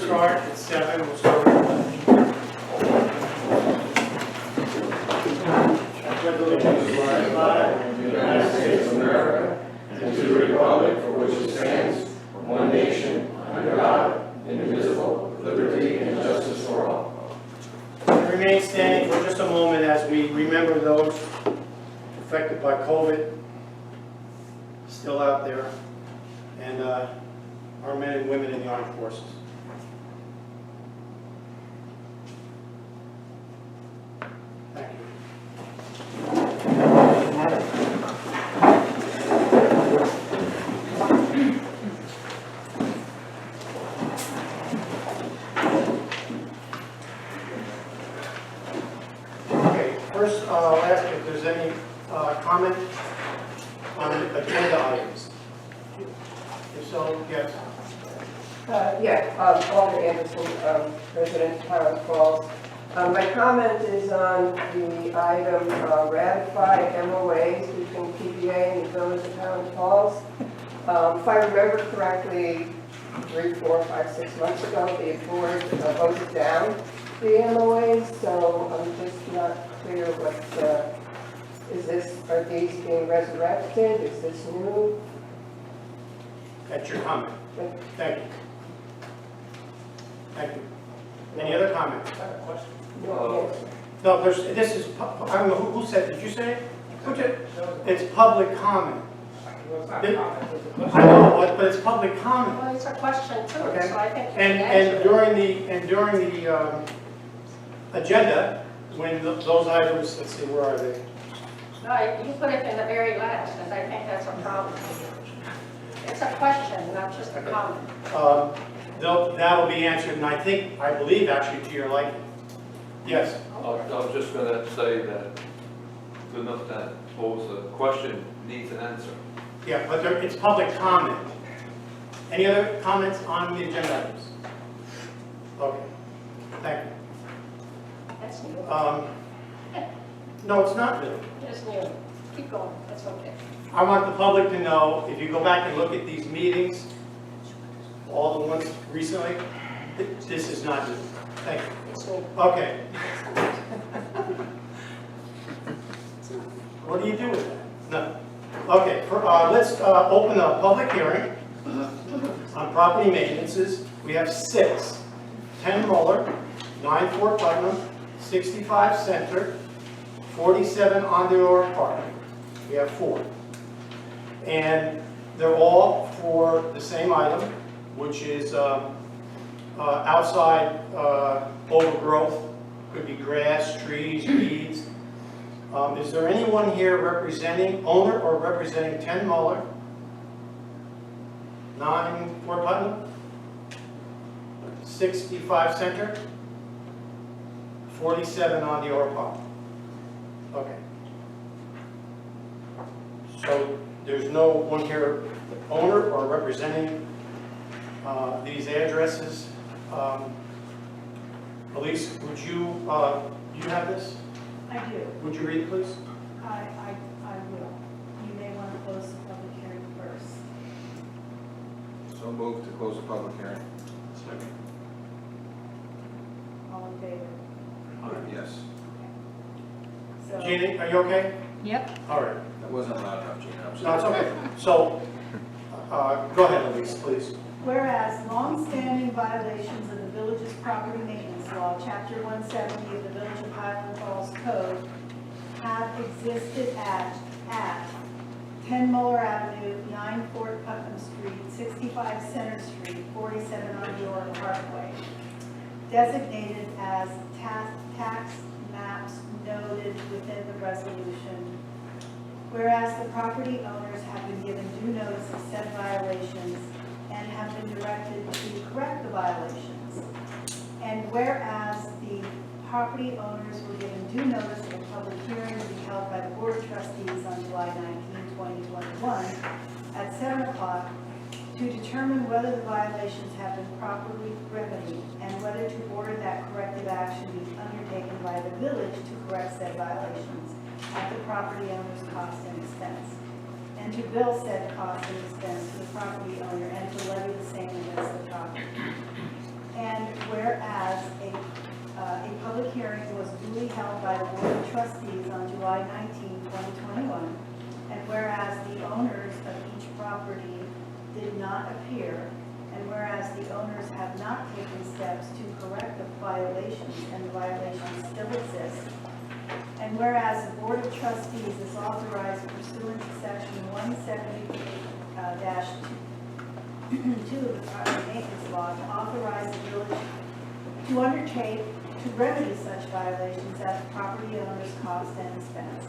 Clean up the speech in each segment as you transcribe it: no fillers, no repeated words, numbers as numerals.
Start at 7, we'll start at 11. I pledge allegiance to the flag of the United States of America and to the republic for which it stands, one nation, under God, indivisible, with liberty and justice for all. Remain standing for just a moment as we remember those affected by COVID, still out there, and our men and women in the armed forces. Thank you. Okay, first I'll ask if there's any comment on the agenda items. If so, yes. Walter Anderson, resident of Highland Falls. My comment is on the item ratify MOAs between PBA and the Village of Highland Falls. If I remember correctly, 3, 4, 5, 6 months ago, the board voted down the MOAs, so I'm just not clear what, are these being resurrected? Is this new? That's your comment. Thank you. Thank you. Any other comments? No, this is, I don't know, who said, did you say it? It's public comment. I know, but it's public comment. Well, it's a question too, Okay. so I think you should And answer during the agenda, when those items, let's see, where are they? No, you put it in the very last, and I think that's a problem. It's a question, not just a comment. That'll be answered, and I believe actually to your liking. Yes. I was just going to say that good enough that pose a question needs an answer. Yeah, but it's public comment. Any other comments on the agenda items? Okay, thank you. That's new. No, it's not new. It's new. Keep going, that's okay. I want the public to know, if you go back and look at these meetings, all the ones recently, this is not new. Thank you. It's new. Okay. What do you do with that? No. Okay, let's open a public hearing on property maintenances. We have 6. 10 Muller, 9 Fort Putnam, 65 Center, 47 Ondeor Park. We have 4. And they're all for the same item, which is outside overgrowth. Could be grass, trees, weeds. Is there anyone here representing, owner or representing 10 Muller, 9 Fort Putnam, 65 Center, 47 on the Orr Park? Okay. So there's no one here, owner or representing these addresses. Elise, would you have this? I do. Would you read it, please? I will. You may want to close the public hearing first. So moved to close the public hearing. All in favor? Yes. So, Jeannie, are you okay? Yep. All right. That wasn't loud enough, Gina. I'm No, it's sorry. okay. So, go ahead, Elise, please. whereas long-standing violations of the village's property maintenance law, Chapter 170 of the Village of Highland Falls Code, have existed at 10 Muller Avenue, 9 Fort Putnam Street, 65 Center Street, 47 Ondeor Parkway, designated as tax maps noted within the resolution. Whereas the property owners have been given due notice of said violations and have been directed to correct the violations. And whereas the property owners were given due notice of a public hearing to be held by the Board of Trustees on July 19, 2021 at 7 o'clock to determine whether the violations have been properly remedied and whether to order that corrective action be undertaken by the village to correct said violations at the property owner's cost and expense, and to bill said cost and expense to the property owner and to levy the same against the property. And not appear, and whereas the owners have not taken steps to correct the violations and the violations still exist, and whereas the Board of Trustees is authorized pursuant to Section 170-2 of the Property Maintenance Law to authorize the village to undertake to remedy such violations at the property owner's cost and expense.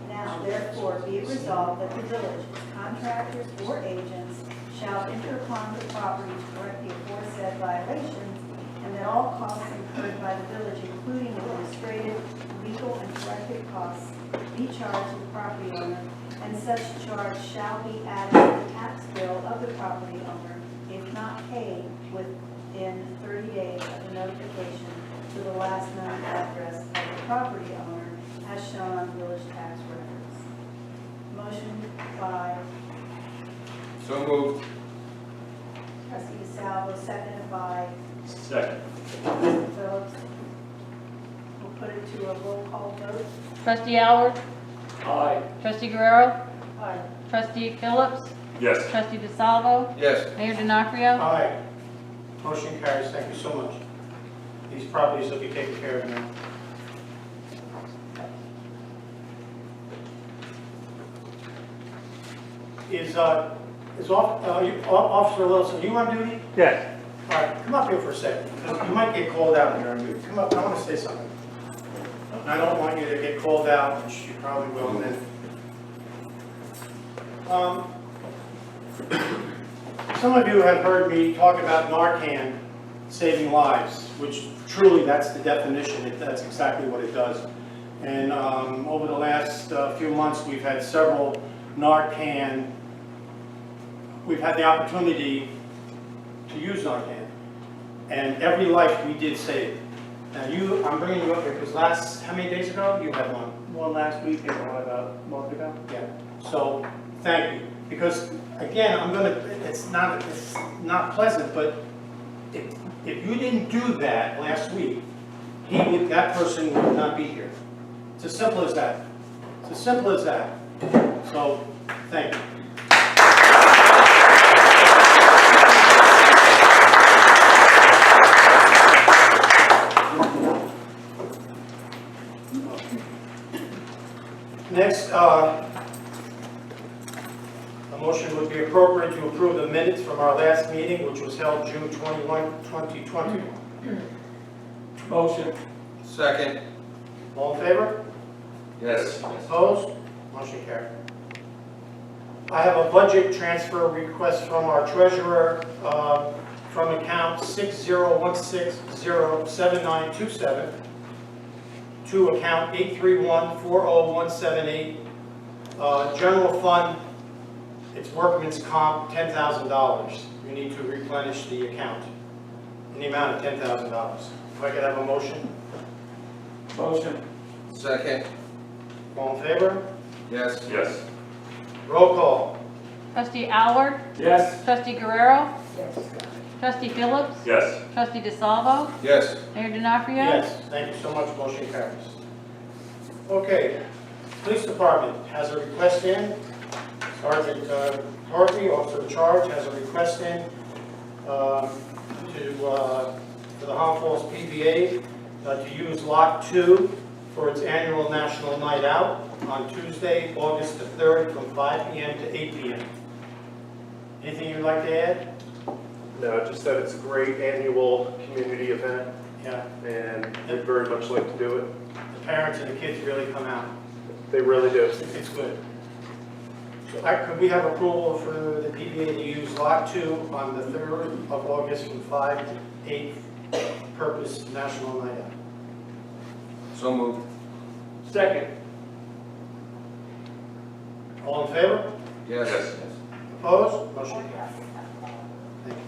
Now, therefore, be it resolved that the village, its contractors or agents, shall enter upon the property to correct the aforesaid violations, and that all costs incurred by the village, including administrative, legal, and corrective costs, be charged to the property owner, and such charge shall be added to the tax bill of the property owner, if not paid within 30 days of the notification to the last known address of the property owner, as shown on village tax records. Motion by So moved. Trustee DeSalvo, seconded by Second. Phillips. We'll put it to a roll call vote. Trustee Alward, Aye. Trustee Guerrero, Aye. Trustee Phillips, Yes. Trustee DeSalvo, Yes. Mayor Denofrio. Aye. Motion carries. Thank you so much. These properties will be taken care of now. Officer Wilson, you on duty? Yes. All right, come up here for a second. You might get called out when you're on duty. Come up, I want to say something. And I don't want you to get called out, which you probably will, and then. Some of you have heard me talk about Narcan saving lives, which truly that's the definition. That's exactly what it does. And over the last few months, we've had several Narcan. We've had the opportunity to use Narcan, and every life we did save. Now I'm bringing you up here because how many days ago you had one? One last week and one about a month ago. Yeah. So thank you, because again, it's not pleasant, but if you didn't do that last week, that person would not be here. It's as simple as that. It's as simple as that. So thank you. Next, a motion would be appropriate to approve the minutes from our last meeting, which was held June 21, 2020. Motion. Second. All in favor? Yes. Opposed? Motion carried. I have a budget transfer request from our treasurer from account 60160797 to account 831-40178, general fund. It's workman's comp, $10,000. We need to replenish the account in the amount of $10,000. If I could have a motion? Motion. Second. All in favor? Yes. Yes. Roll call. Trustee Alward, Yes. Trustee Guerrero, Yes. Trustee Phillips, Yes. Trustee DeSalvo, Yes. Mayor Denofrio. Yes, thank you so much, motion carries. Okay, Police Department has a request in. Sergeant Harvey, officer in charge, has a request in for the Hom Falls PVA to use Lot 2 for its annual National Night Out on Tuesday, August the 3rd, from 5 p.m. to 8 p.m. Anything you'd like to add? No, just that it's a great annual community event, Yeah, and we'd very much like to do it. the parents and the kids really come out. They really do. It's good. So could we have approval for the PBA to use Lot 2 on the 3rd of August from 5 to 8, Purpose National Night Out? So moved. Second. All in favor? Yes. Opposed? Motion carries. Thank you.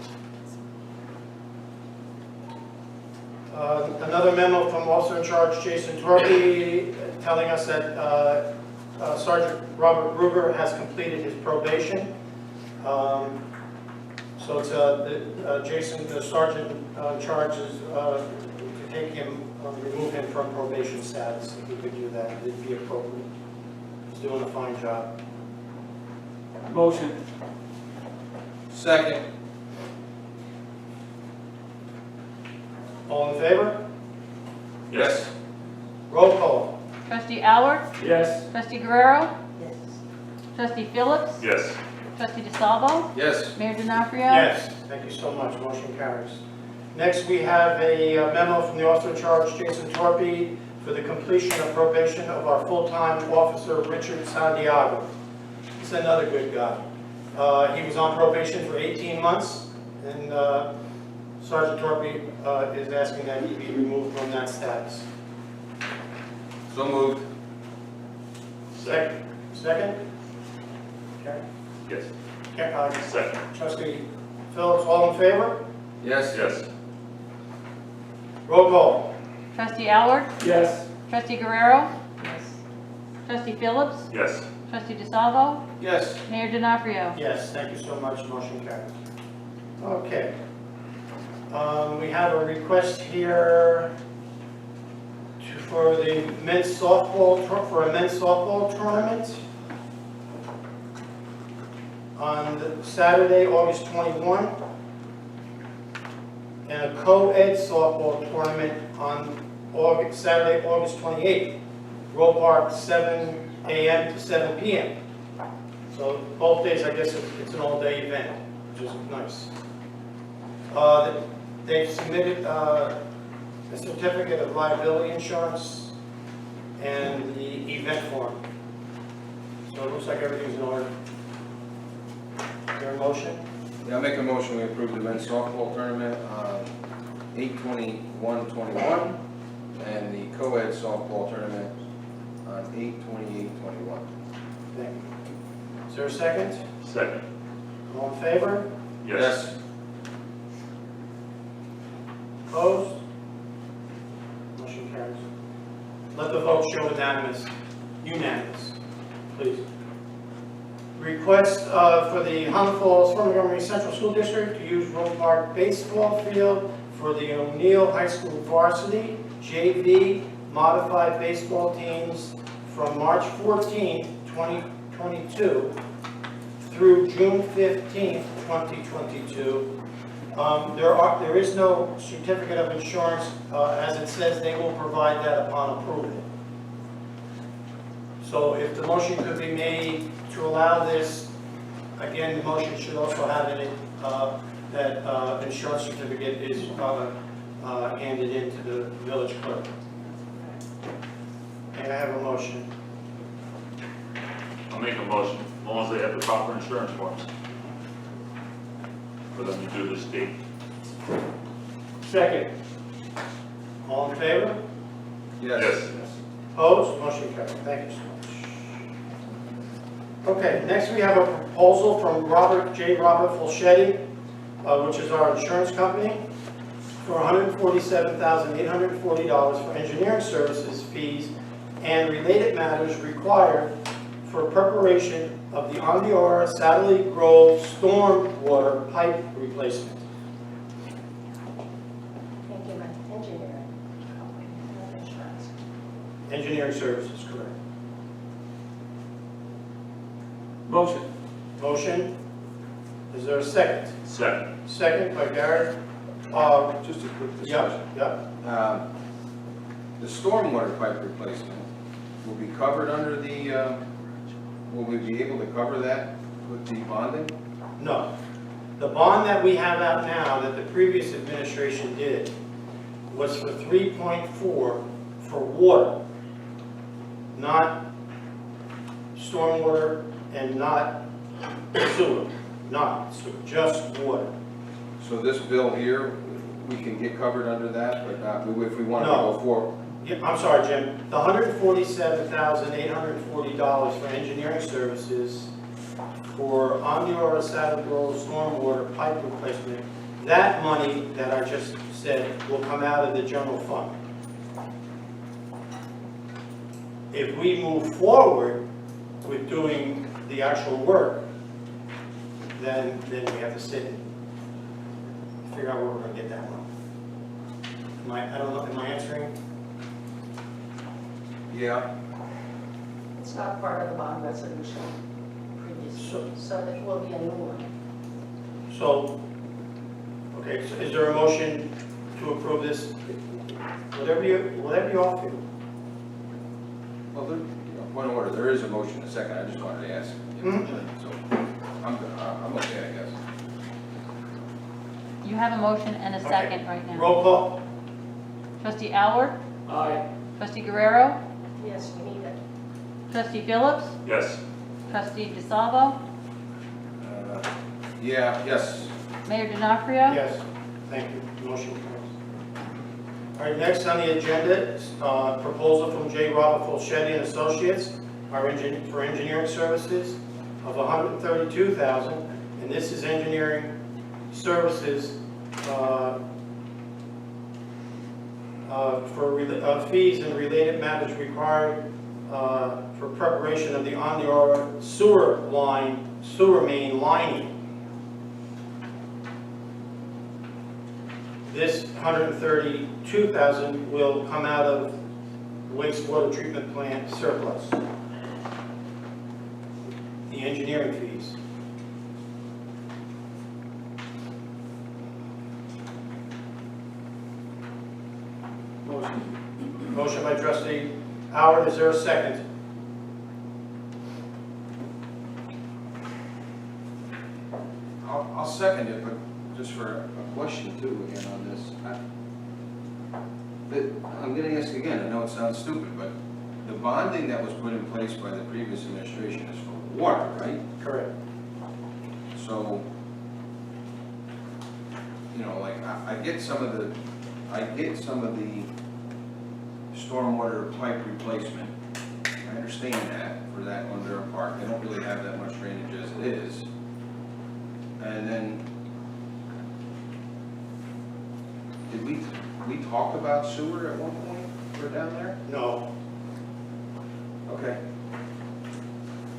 Another memo from Officer in Charge Jason Torby telling us that Sergeant Robert Ruger has completed his probation. So it's Jason, the sergeant in charge, is to take him, remove him from probation status. If we could do that, it'd be appropriate. He's doing a fine job. Motion. Second. All in favor? Yes. Roll call. Trustee Alward, Yes. Trustee Guerrero, Yes. Trustee Phillips, Yes. Trustee DeSalvo, Yes. Mayor D'Onofrio. Yes, thank you so much, motion carries. Next, we have a memo from the officer in charge, Jason Torpy, for the completion of probation of our full-time officer, Richard Santiago. He's another good guy. He was on probation for 18 months, and Sergeant Torpy is asking that he be removed from that status. So moved. Second? Second? Okay. Yes. Okay, Second. Trustee Phillips, all in favor? Yes. Yes. Roll call. Trustee Alward, Yes. Trustee Guerrero, Yes. Trustee Phillips, Yes. Trustee DeSalvo, Yes. Mayor D'Onofrio. Yes, thank you so much, motion carries. Okay. We have a request here for the men's softball, for a men's softball tournament on Saturday, August 21, and a co-ed softball tournament on Saturday, August 28. Roe Park, 7 a.m. to 7 p.m. So both days, I guess it's an all-day event, which is nice. They've submitted a certificate of liability insurance and the event form. So it looks like everything's in order. Is there a motion? Yeah, I'll make a motion, we approve the men's softball tournament on 8/21/21 and the co-ed softball tournament on 8/28/21. Thank you. Is there a second? Second. All in favor? Yes. Opposed? Motion carries. Let the vote show unanimous. Unanimous, please. Request for the Hunter Falls Montgomery Central School District to use Roe Park baseball field for the O'Neill High School varsity JV modified baseball teams from March 14, 2022 through June 15, 2022. There is no certificate of insurance. As it says, they will provide that upon approval. So if the motion could be made to allow this, again, the motion should also have in it that insurance certificate is handed in to the village clerk. And I have a motion. I'll make a motion, as long as they have the proper insurance forms for them to do this deed. Second. All in favor? Yes. Opposed? Motion carried. Thank you so much. Okay, next we have a proposal from Robert Fulchetti, which is our insurance company, for $147,840 for engineering services fees and related matters required for preparation of the Ondiora Satellite Grove storm water pipe replacement. Can't give an engineering company, not insurance. Engineering services, correct. Motion. Motion. Is there a second? Second. Second by Garrett. Just a quick Yeah, discussion. yeah. The stormwater pipe replacement will be covered under the, will we be able to cover that with the bonding? No. The bond that we have out now, that the previous administration did, was for 3.4 for water, not stormwater and not sewer, not sewer, just water. So this bill here, we can get covered under that, but not, if we want to No. go forward. Yeah, I'm sorry, Jim. The $147,840 for engineering services for Ondiora Saddle Grove stormwater pipe replacement, that money that I just said will come out of the general fund. If we move forward with doing the actual work, then we have to sit and figure out where we're going to get that one. I don't know, am I answering? Yeah. It's not part of the bond resolution previously, so it will be a new one. So, okay, so is there a motion to approve this? Whatever you all feel. Well, point of order, there is a motion, a second, I just wanted to ask. So, I'm okay, I guess. You have a motion and a Okay. second right now. Roll call? Trustee Alward, Aye. trustee Guerrero, Yes, we need it. trustee Phillips, Yes. trustee DeSalvo, Yeah, yes. Mayor D'Onofrio. Yes. Thank you. Motion carries. All right, next on the agenda is proposal from J. Robert Fulchetti and Associates, for engineering services of $132,000, and this is engineering services for fees and related matters required for preparation of the on-the-order sewer main lining. This $132,000 will come out of wastewater treatment plant surplus. The engineering fees. Motion by trustee Howard, is there a second? I'll second it, but just for a question too, again, on this. I'm gonna ask again, I know it sounds stupid, but the bonding that was put in place by the previous administration is for water, right? Correct. So, you know, like, I get some of the stormwater pipe replacement. I understand that for that on their part. They don't really have that much drainage as it is. And then, did we talk about sewer at one point for down there? No. Okay.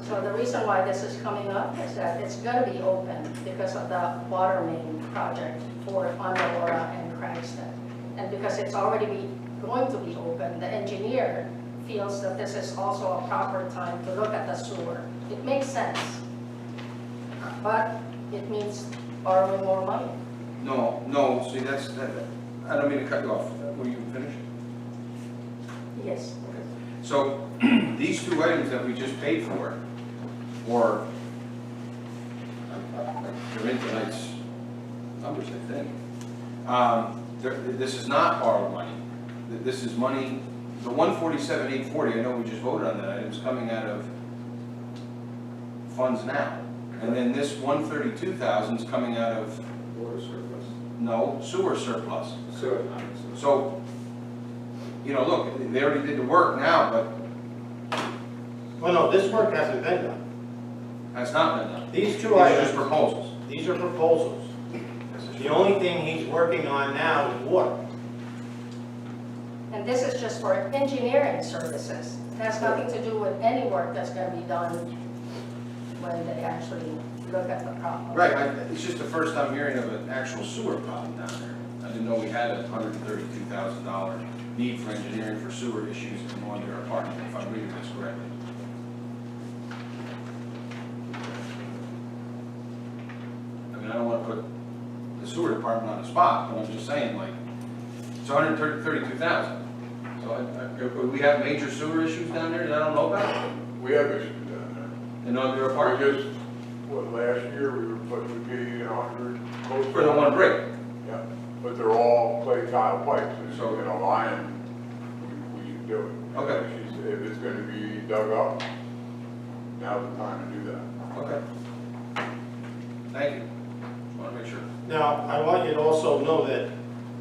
So the reason why this is coming up is that it's going to be open because of the water main project for Underwater and Cranston. And because it's already going to be open, the engineer feels that this is also a proper time to look at the sewer. It makes sense, but it means borrowing more money. No, see, that, I don't mean to cut you off. Were you finished? Yes. So, these two items that we just paid for, or, they're in tonight's numbers, I think. This is not borrowed money. This is money, the 147,840, I know we just voted on that, it's coming out of funds now. And then this 132,000 is coming out of, Water surplus. no, sewer surplus. Sewer. So, you know, look, they already did the work now, but Well, no, this work hasn't been done. that's not been done. These two These are items, just proposals. these are proposals. The only thing he's working on now is water. And this is just for engineering services. It has nothing to do with any work that's going to be done when they actually look at the problem. Right, it's just the first time hearing of an actual sewer problem down there. I didn't know we had a $132,000 need for engineering for sewer issues in one of their apartments, if I'm reading this correctly. I mean, I don't want to put the sewer department on the spot, but I'm just saying, like, it's $132,000. So we have major sewer issues down there that I don't know about? We have issues down In other there. apartments? We just, last year we were supposed to be 100. close to For the one brick? Yeah, but they're all clay tile pipes, So- so, you know, iron, we should do it. Okay. If it's gonna be dug up, now's the time to do that. Okay. Thank you. Just want to make sure. Now, I want you to also know that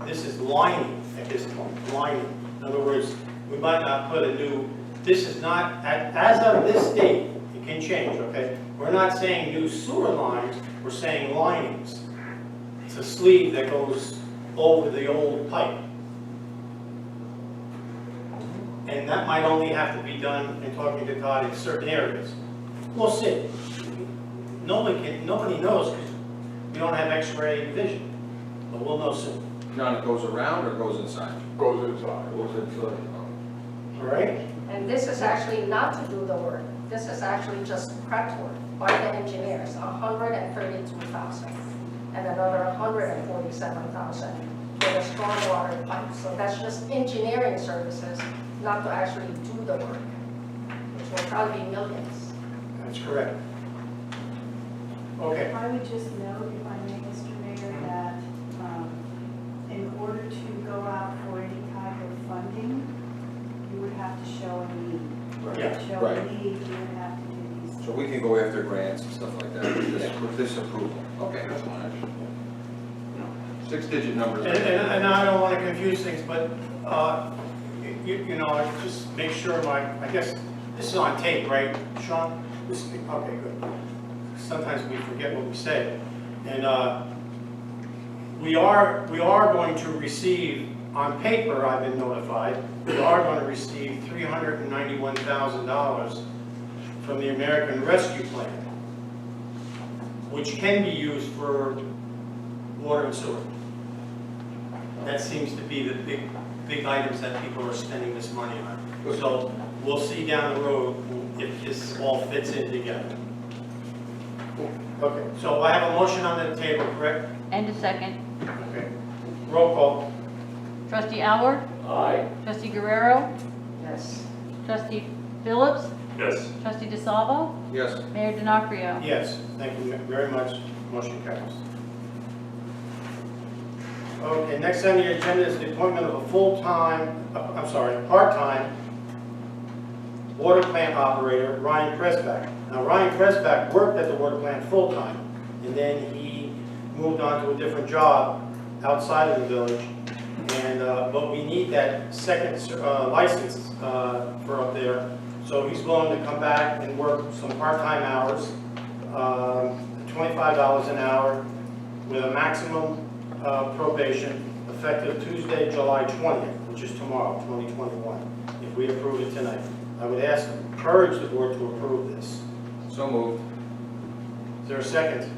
this is lining at this point, lining. In other words, we might not put a new, this is not, as of this date, it can change, okay? We're not saying new sewer lines, we're saying linings. It's a sleeve that goes over the old pipe. And that might only have to be done in talking to Todd in certain areas. We'll see. Nobody knows because we don't have x-ray vision, but we'll know soon. Now, it goes around or goes inside? Goes inside. All right? And this is actually not to do the work. This is actually just prep work by the engineers, $132,000. and another 147,000 for the stormwater pipe. So that's just engineering services, not to actually do the work, which will probably be millions. That's correct. Okay. I would just note, if I may, Mr. Mayor, that in order to go out for any type of funding, you would have to show a need. Yeah, To show right. a need, you would have to do these. So we can go after grants and stuff like that with this approval. Okay, that's fine. 6-digit numbers. And I don't want to confuse things, but, you know, just make sure I guess, this is on tape, right, Sean? Okay, good. Sometimes we forget what we say. And we are going to receive, on paper, I've been notified, we are going to receive $391,000 from the American Rescue Plan, which can be used for water and sewer. That seems to be the big items that people are spending this money on. So we'll see down the road if this all fits in together. Okay, so I have a motion on the table, correct? And a second. Okay. Roll call. Trustee Alward, Aye. trustee Guerrero, Yes. trustee Phillips, Yes. trustee DeSalvo, Yes. Mayor D'Onofrio. Yes, thank you very much. Motion carries. Okay, next on the agenda is the appointment of a part-time water plant operator, Ryan Presback. Now, Ryan Presback worked at the water plant full-time, and then he moved on to a different job outside of the village. And, but we need that second license for up there. So he's willing to come back and work some part-time hours, $25 an hour, with a maximum probation, effective Tuesday, July 20th, which is tomorrow, 2021, if we approve it tonight. I would encourage the board to approve this. So moved. Is there a second?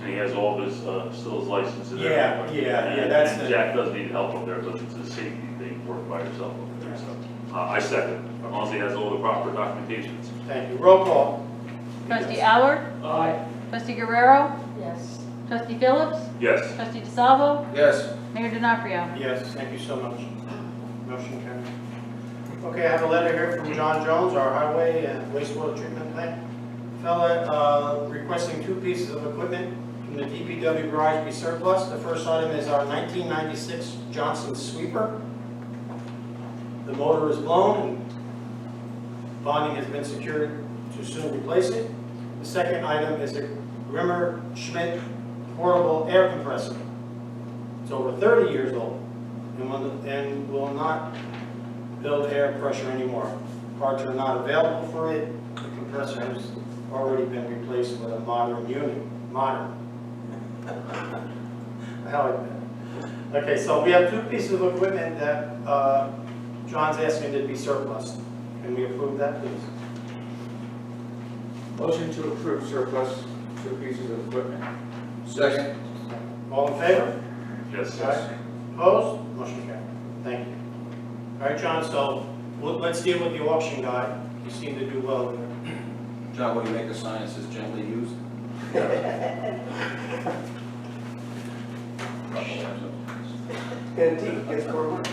And he has all of his, still his license and Yeah, everything. yeah, that's And the- Jack does need help up there, but it's a safety thing, work by yourself up there, so. I second, as long as he has all the proper documentations. Thank you. Roll call. Trustee Alward, Aye. trustee Guerrero, Yes. trustee Phillips, Yes. trustee DeSalvo, Yes. Mayor D'Onofrio. Yes, thank you so much. Motion carries. Okay, I have a letter here from John Jones, our highway and wastewater treatment plant fella, requesting 2 pieces of equipment from the DPW garage be surplus. The first item is our 1996 Johnson sweeper. The motor is blown and bonding has been secured to soon replace it. The second item is a Grimmer Schmidt portable air compressor. It's over 30 years old and will not build air pressure anymore. Parts are not available for it. The compressor has already been replaced with a modern unit. Modern. I like that. Okay, so we have 2 pieces of equipment that John's asking to be surplus. Can we approve that, please? Motion to approve surplus 2 pieces of equipment. Second. All in favor? Yes. Opposed? Motion carried. Thank you. All right, John, so let's deal with the auction guy. You seem to do well there. John, what do you make a sign that says gently used? Antique gets more money.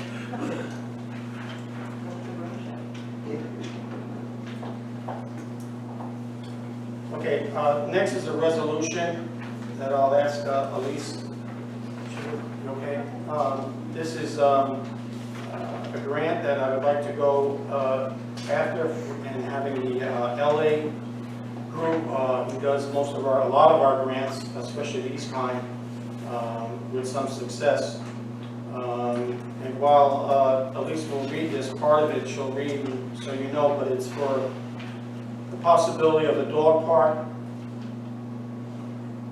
Okay, next is a resolution that I'll ask Elise. You okay? This is a grant that I would like to go after and having the LA group who does a lot of our grants, especially these kind, with some success. And while Elise will read this, part of it she'll read so you know, but it's for the possibility of a dog park,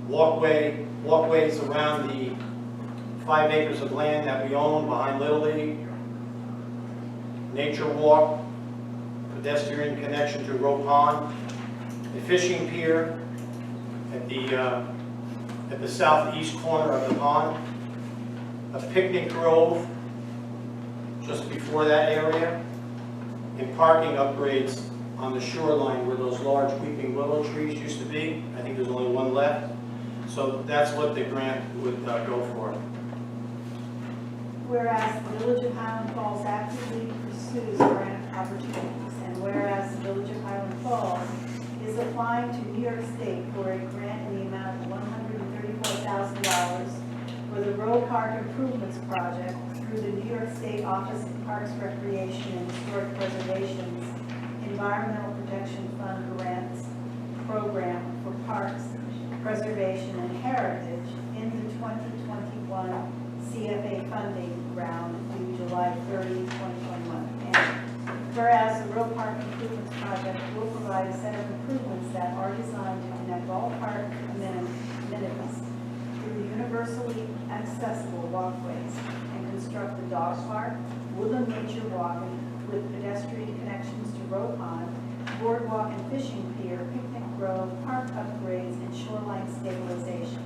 walkways around the 5 acres of land that we own behind Little League, nature walk, pedestrian connection to Roe Pond, a fishing pier at the southeast corner of the pond, a picnic grove just before that area, and parking upgrades on the shoreline where those large weeping willow trees used to be. I think there's only one left. So that's what the grant would go for. Whereas the Village of Highland Falls actively pursues grant opportunities, and whereas the Village of Highland Falls is applying to New York State for a grant in the amount of $134,000 for the Road Park Improvements Project through the New York State Office of Parks, Recreation, and Historic Preservation's Environmental Protection Fund Grants Program for Parks, Preservation, and Heritage in the 2021 CFA funding round due July 30, 2021. And whereas the Road Park Improvements Project will provide a set of improvements that are designed to connect all park amenities through universally accessible walkways and construct the dog park, woodland nature walk with pedestrian connections to Roe Pond, boardwalk and fishing pier, picnic grove, park upgrades, and shoreline stabilization.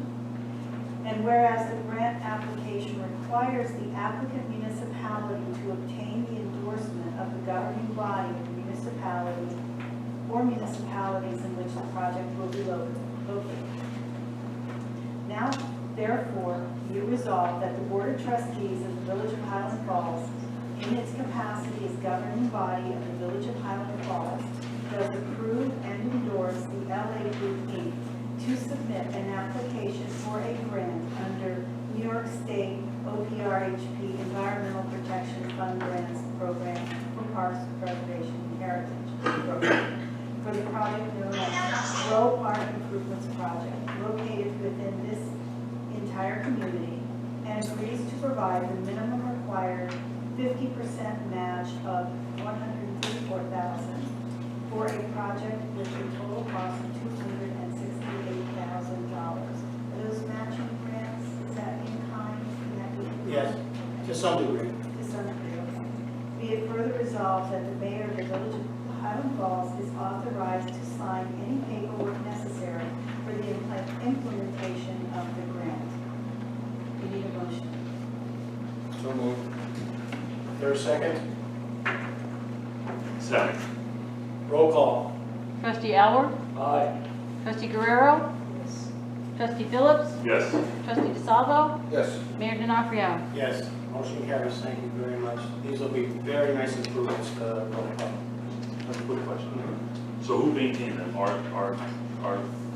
And whereas the grant application requires the applicant municipality to obtain the endorsement of the governing body of the municipality or municipalities in which the project will be located. Now, therefore, be it resolved that the Board of Trustees of the Village of Highland Falls, in its capacity as governing body of the Village of Highland Falls, does approve and endorse the LA Group Inc. to submit an application for a grant under New York State OPRHP Environmental Protection Fund Grants Program for Parks, Preservation, and Heritage Program for the project known as Roe Park Improvements Project, located within this entire community, and agrees to provide the minimum required 50% match of $134,000 for a project with a total cost of $268,000. Those matching grants, is that in kind? Can that be? Yes, to some degree. To some degree, okay. Be it further resolved that the mayor of the Village of Highland Falls is authorized to sign any paperwork necessary for the implementation of the grant. We need a motion. So moved. There a second? Second. Roll call. Trustee Alward, Aye. Trustee Guerrero, Trustee Phillips, Yes. Trustee DeSalvo, Yes. Mayor D'Onofrio. Yes, motion carries. Thank you very much. These will be very nice improvements. That's a good question. So who maintained them? Our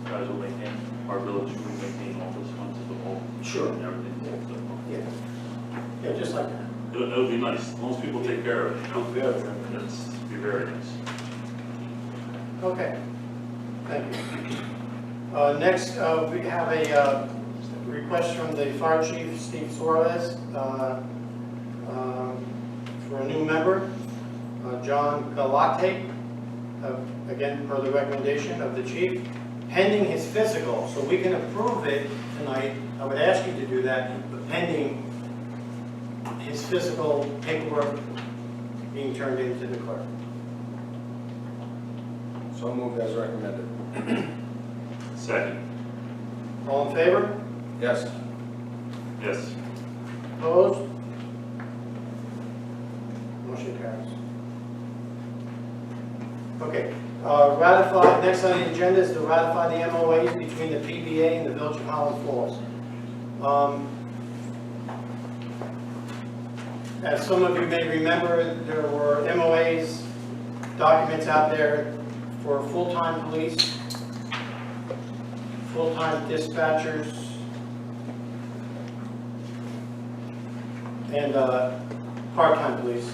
guys will maintain, our village will maintain all this once the whole. Sure. And everything. Yeah. Yeah, just like that. It'll be nice. Most people take care of it. Very It's be very nice. Okay, thank you. Next, we have a request from the Fire Chief, Steve Suarez, for a new member, John Galate, again, per the recommendation of the chief, pending his physical, so we can approve it tonight. I would ask you to do that, but pending his physical paperwork being turned into the clerk. So moved as recommended. Second. All in favor? Yes. Yes. Opposed? Motion carries. Okay, ratify, next on the agenda is to ratify the MOAs between the PBA and the Village of Highland Falls. As some of you may remember, there were MOAs, documents out there for full-time police, full-time dispatchers, and part-time police.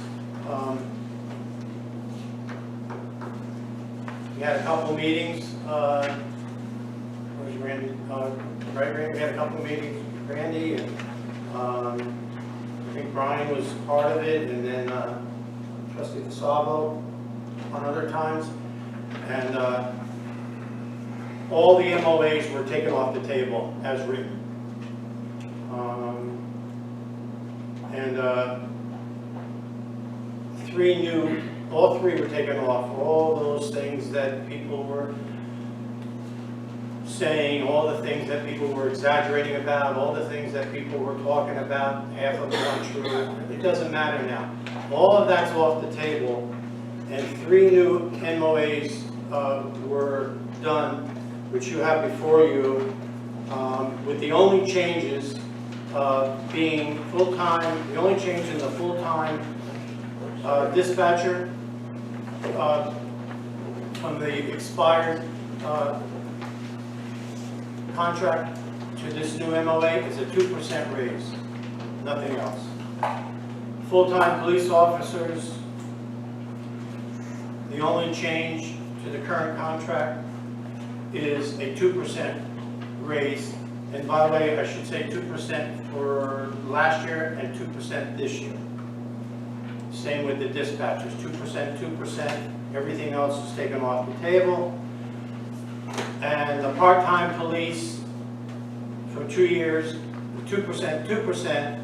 We had a couple meetings, where's Randy? Right, Randy, we had a couple meetings with Randy, and I think Brian was part of it, and then Trustee DeSalvo on other times. And all the MOAs were taken off the table as written. All three were taken off. All those things that people were saying, all the things that people were exaggerating about, all the things that people were talking about, half of them untrue. It doesn't matter now. All of that's off the table, and 3 new MOAs were done, which you have before you. with the only changes being full-time, the only change in the full-time dispatcher from the expired contract to this new MOA is a 2% raise, nothing else. Full-time police officers, the only change to the current contract is a 2% raise. And by the way, I should say 2% for last year and 2% this year. Same with the dispatchers, 2%, 2%. Everything else is taken off the table. And the part-time police for 2 years, 2%, 2%.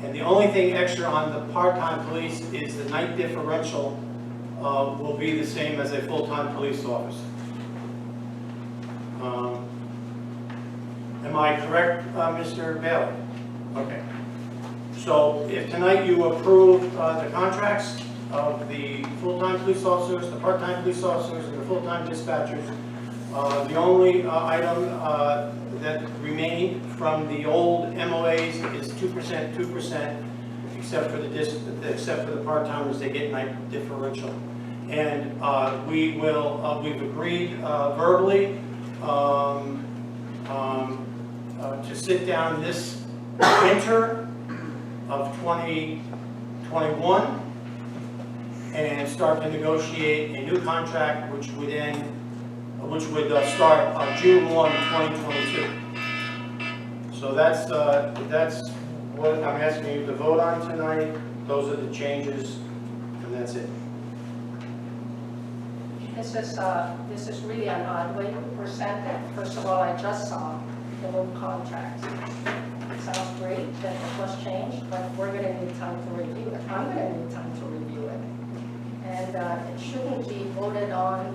And the only thing extra on the part-time police is the night differential will be the same as a full-time police officer. Am I correct, Mr. Bailey? Okay. So if tonight you approve the contracts of the full-time police officers, the part-time police officers, and the full-time dispatchers, the only item that remained from the old MOAs is 2%, 2%, except for the part-timers, they get night differential. And we've agreed verbally to sit down this winter of 2021 and start to negotiate a new contract which would start on June 1, 2022. So that's what I'm asking you to vote on tonight. Those are the changes, and that's it. This is really an odd way to present it. First of all, I just saw the new contract. It sounds great that it was changed, but we're going to need time to review it. I'm going to need time to review it. And it shouldn't be voted on,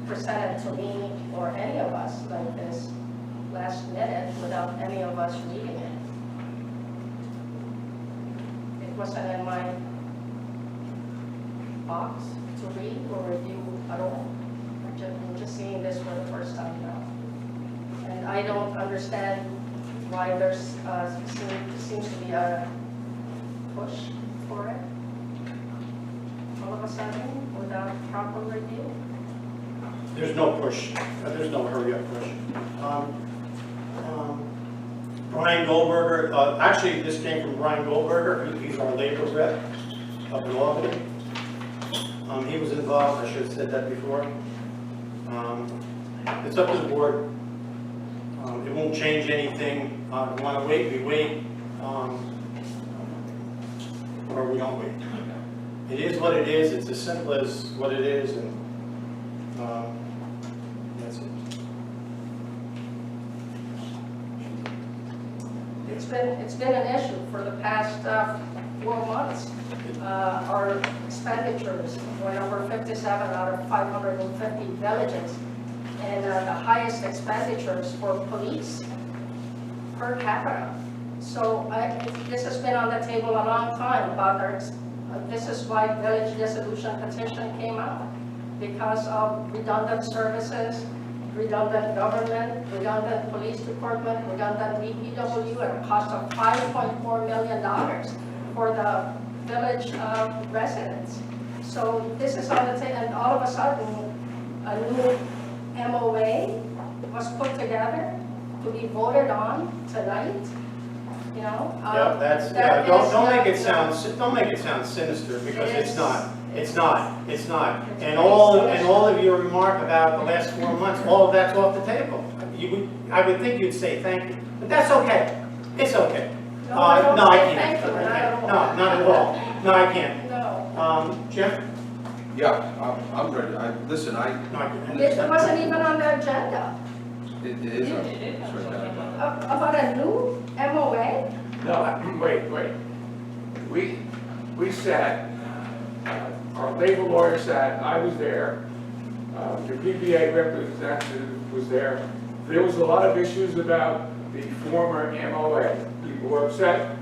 presented to me or any of us like this last minute without any of us reading it. It wasn't in my box to read or review at all. I'm just seeing this for the first time now. And I don't understand why there's seems to be a push for it all of a sudden without proper review. There's no push. There's no hurry up push. Brian Goldberger, actually this came from Brian Goldberger. He's our labor rep up in Albany. He was involved. I should have said that before. It's up to the board. It won't change anything. If we want to wait, we wait. Or we don't wait. It is what it is. It's as simple as what it is, and that's it. It's been an issue for the past 4 months. Our expenditures went over 57 out of 550 villages, and the highest expenditures for police per capita. So this has been on the table a long time about our. This is why village dissolution petition came out, because of redundant services, redundant government, redundant police department, redundant DPW at a cost of $5.4 million for the village residents. So this is on the table, and all of a sudden, a new MOA was put together to be voted on tonight. You know, Don't make it sound sinister, because it's not. And all of your remark about the last 4 months, all of that's off the table. I would think you'd say thank you, but that's okay. It's okay. No, I don't I say can't. thank you, not at all. No, not at all. No, I can't. No. Jim? Yeah, I'm ready. No, I can't. It wasn't even on the agenda. It is. It's right there. About a new MOA? No, wait. We sat, our labor lawyer sat, I was there, the PBA representative was there. There was a lot of issues about the former MOA. People were upset.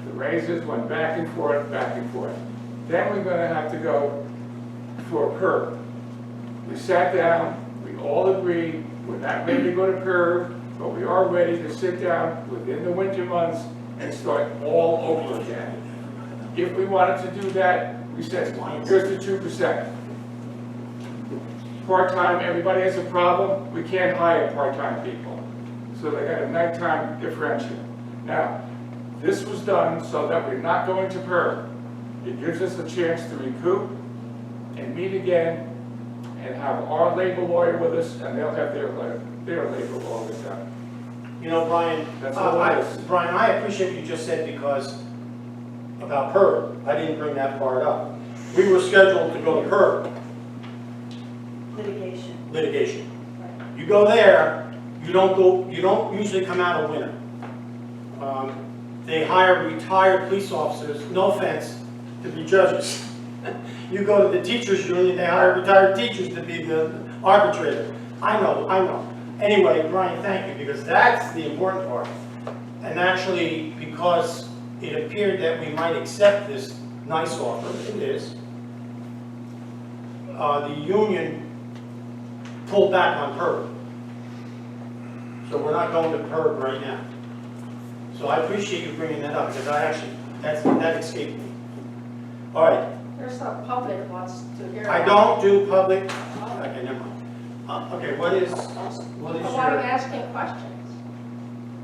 The raises went back and forth, back and forth. Then we're going to have to go for a PERB. We sat down, we all agreed, we're not ready to go to PERB but we are ready to sit down within the winter months and start all over again. If we wanted to do that, we said, here's the 2%. Part-time, everybody has a problem, we can't hire part-time people. So they got a nighttime differential. Now, this was done so that we're not going to PERB. It gives us a chance to recoup and meet again and have our labor lawyer with us, and they'll have their labor law with them. You know, Brian, That's all it is. Brian, I appreciate what you just said because about PERB, I didn't bring that part up. We were scheduled to go to PERB, litigation. You go there, you don't usually come out a winner. They hire retired police officers, no offense, to be judges. You go to the teachers union, they hire retired teachers to be the arbitrator. I know. Anyway, Brian, thank you, because that's the important part. And actually, because it appeared that we might accept this nice offer, it is, the union pulled back on PERB. So we're not going to PERB right now. So I appreciate you bringing that up, because that escaped me. All right, There's a public wants to hear. I don't do public, okay, never mind. Okay, what is But I'm your, asking questions.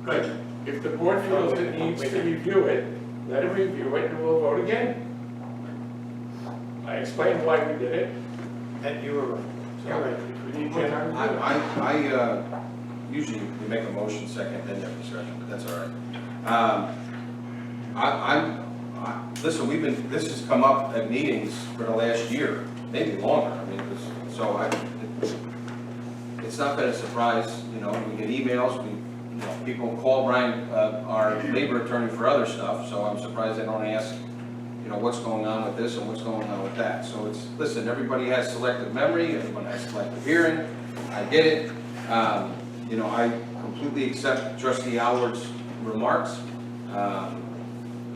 good. If the board feels it needs to review it, let it review it, and we'll vote again. I explained why we did it. And you were right. All right. If we need more time to do it. Usually we make a motion second, then you have discussion, but that's all right. Listen, this has come up at meetings for the last year, maybe longer. I mean, it's not been a surprise, you know, we get emails, people call Brian, our labor attorney, for other stuff, so I'm surprised they don't ask, you know, what's going on with this and what's going on with that. So listen, everybody has selective memory, everyone has selective hearing, I get it. You know, I completely accept Trustee Alward's remarks.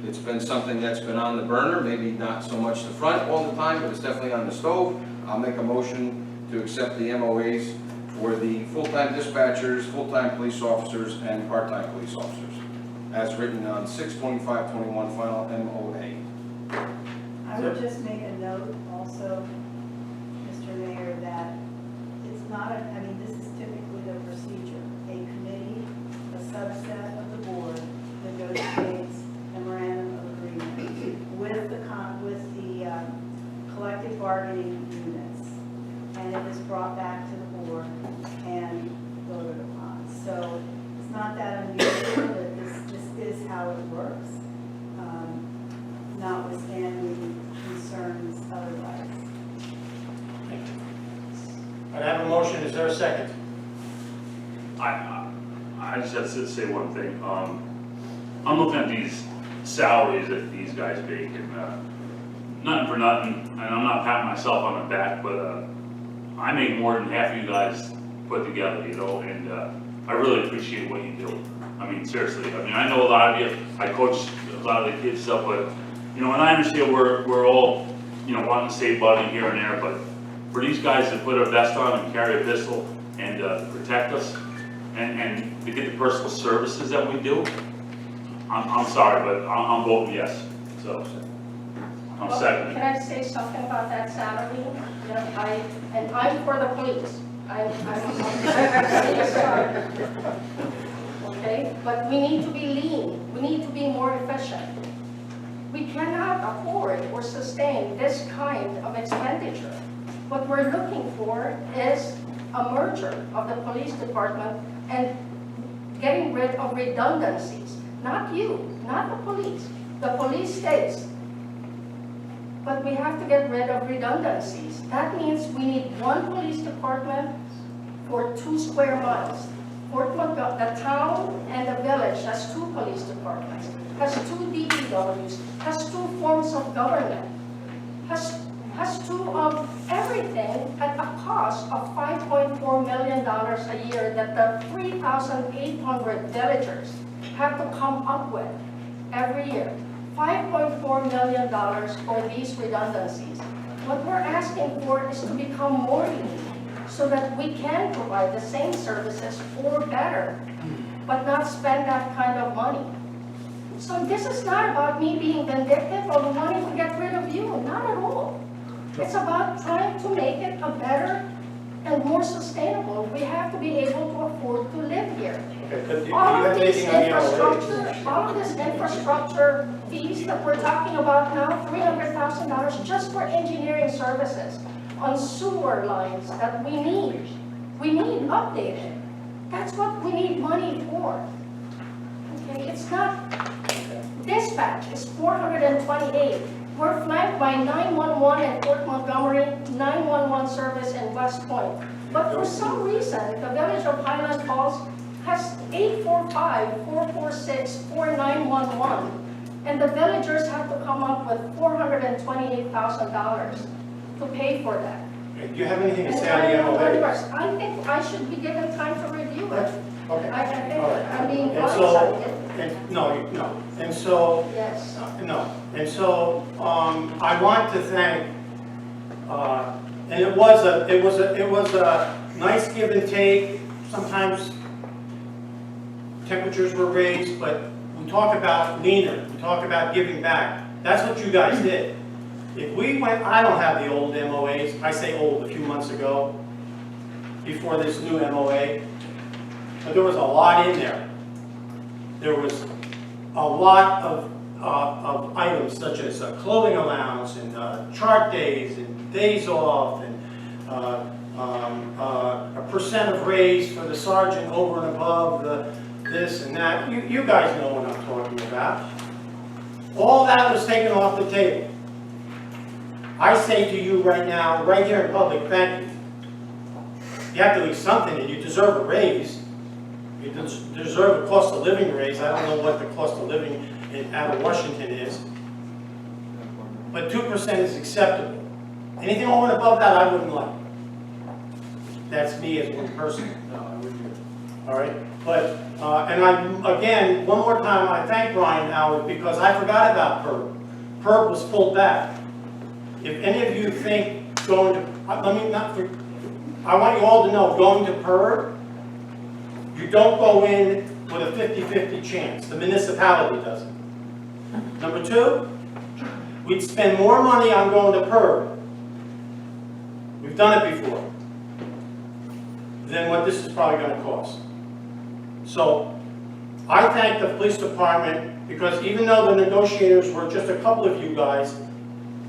It's been something that's been on the burner, maybe not so much the front all the time, but it's definitely on the stove. I'll make a motion to accept the MOAs for the full-time dispatchers, full-time police officers, and part-time police officers, as written on 6/25/21 final MOA. I would just make a note also, Mr. Mayor, that it's not, I mean, this is typically the procedure. A committee, a subset of the board negotiates memorandum of agreement with the collective bargaining units. And it is brought back to the board and voted upon. So it's not that unusual, that this is how it works, notwithstanding concerns otherwise. I have a motion, is there a second? I just have to say one thing. I'm looking at these salaries that these guys make, and nothing for nothing, and I'm not patting myself on the back, but I make more than half of you guys put together, you know, and I really appreciate what you do. I mean, seriously, I mean, I know a lot of you, I coach a lot of the kids stuff, but, you know, and I understand we're all, you know, wanting to save money here and there, but for these guys to put a vest on and carry a pistol and protect us, and to get the personal services that we do, I'm sorry, but I'm voting yes, so I'm Well, seconding. Can I say something about that salary? You know, I'm for the police. I'm sorry. Okay, but we need to be lean. We need to be more efficient. We cannot afford or sustain this kind of expenditure. What we're looking for is a merger of the police department and getting rid of redundancies. Not you, not the police. The police stays. But we have to get rid of redundancies. That means we need one police department for 2 square miles. The town and the village has 2 police departments, has 2 DPWs, has 2 forms of government, has 2 of everything at a cost of $5.4 million a year that the 3,800 villagers have to come up with every year. $5.4 million for these redundancies. What we're asking for is to become more lean so that we can provide the same services or better but not spend that kind of money. So this is not about me being vindictive or wanting to get rid of you, not at all. It's about trying to make it a better and more sustainable. We have to be able to afford to live here. Okay, but do you All have of these anything on the infrastructure, all of this infrastructure fees that we're talking about now, $300,000 just for engineering services on sewer lines that we need updated. That's what we need money for. Okay, it's not, dispatch is 428. We're flanked by 911 in Fort Montgomery, 911 service in West Point. But for some reason, the village of Highland Falls has 845, 446, 4911. And the villagers have to come up with $428,000 to pay for that. Do you have anything to And say on the MOA? I think I should be given time to review it. Okay. I'm being And so, blindsided. no, and so, Yes. no, and so, I want to thank, and it was a nice give and take. Sometimes temperatures were raised, but we talk about leaner, we talk about giving back. That's what you guys did. If we went, I don't have the old MOAs, I say old, a few months ago, before this new MOA, but there was a lot in there. There was a lot of items such as clothing allowance and chart days and days off and a percent of raise for the sergeant over and above the this and that. You guys know what I'm talking about. All that was taken off the table. I say to you right now, right here in public, thank you. You have to do something, and you deserve a raise. You deserve a cost of living raise. I don't know what the cost of living out of Washington is. But 2% is acceptable. Anything over and above that, I wouldn't like. That's me as one person. No, I wouldn't. All right? But, again, one more time, I thank Brian Howard because I forgot about PERB. PERB was pulled back. If any of you think going to, I want you all to know, going to PERB, you don't go in with a 50-50 chance. The municipality doesn't. Number two, we'd spend more money on going to PERB. We've done it before. Than what this is probably going to cost. So, I thank the police department because even though the negotiators were just a couple of you guys,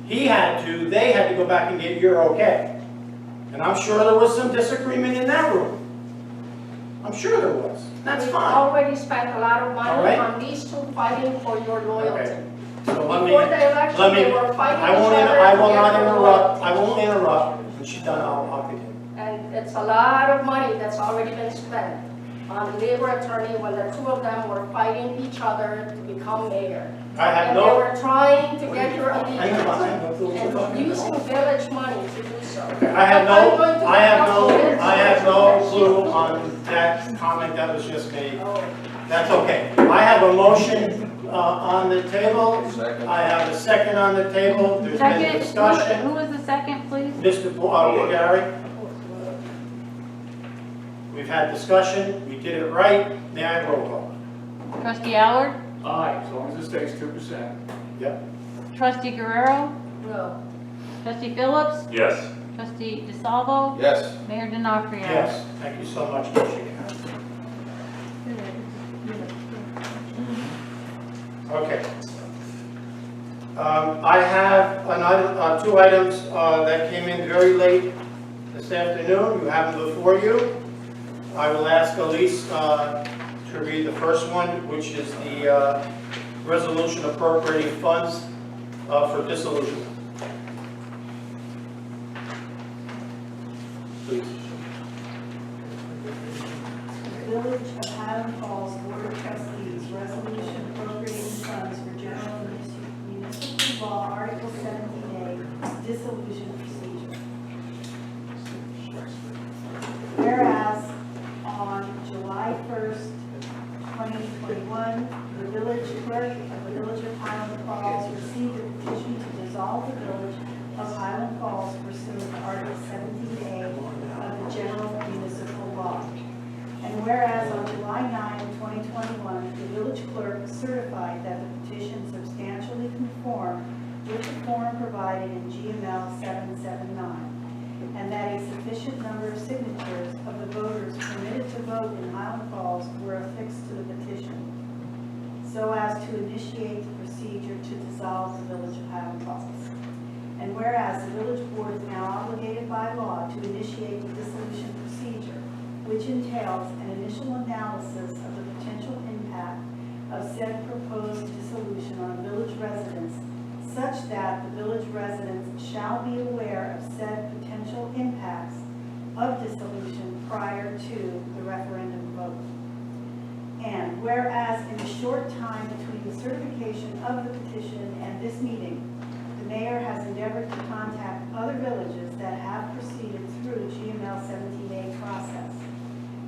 they had to go back and get your okay. And I'm sure there was some disagreement in that room. I'm sure there was. That's We've fine. already spent a lot of money All right. on these two fighting for your loyalty. Okay. So let Before the election, they were fighting I won't, each other I to will get not your interrupt. loyalty. I won't interrupt. When she's done, I'll continue. And it's a lot of money that's already been spent on labor attorney when the two of them were fighting each other to become mayor. I have And they no. were trying to get your I know, I know. allegiance and using village money to do so. I have I'm going to I have no get clue on that comment that was just made. Oh. That's okay. I have a motion on the table. I have a second on the table. There's been Second, discussion. who was the second, please? Mr. Gary. We've had discussion. We did it right. May I have roll call? Trustee Howard? Aye, as long as it stays 2%. Yep. Trustee Guerrero? No. Trustee Phillips? Yes. Trustee DeSalvo? Yes. Mayor D'Onofrio? Yes. Thank you so much, Motion carries. Okay. I have two items that came in very late this afternoon. You have them before you. I will ask Elise to read the first one, which is the resolution appropriating funds for dissolution. Please. Village of Highland Falls Board of Trustees, resolution appropriating funds for general municipal law, Article 17A, dissolution procedure. Whereas on July 1st, 2021, the village clerk of the Village of Highland Falls received a petition to dissolve the Village of Highland Falls pursuant to Article 17A of the General Municipal Law. And whereas on July 9, to initiate the procedure to dissolve the Village of Highland Falls. And whereas the village board is now obligated by law to initiate the dissolution procedure, which entails an initial analysis of the potential impact of said proposed dissolution on village residents, such that the village residents shall be aware of said potential impacts of dissolution prior to the referendum vote. And whereas in the short time between the certification of the petition and this meeting, the mayor has endeavored to contact other villages that have proceeded through the GML 17A process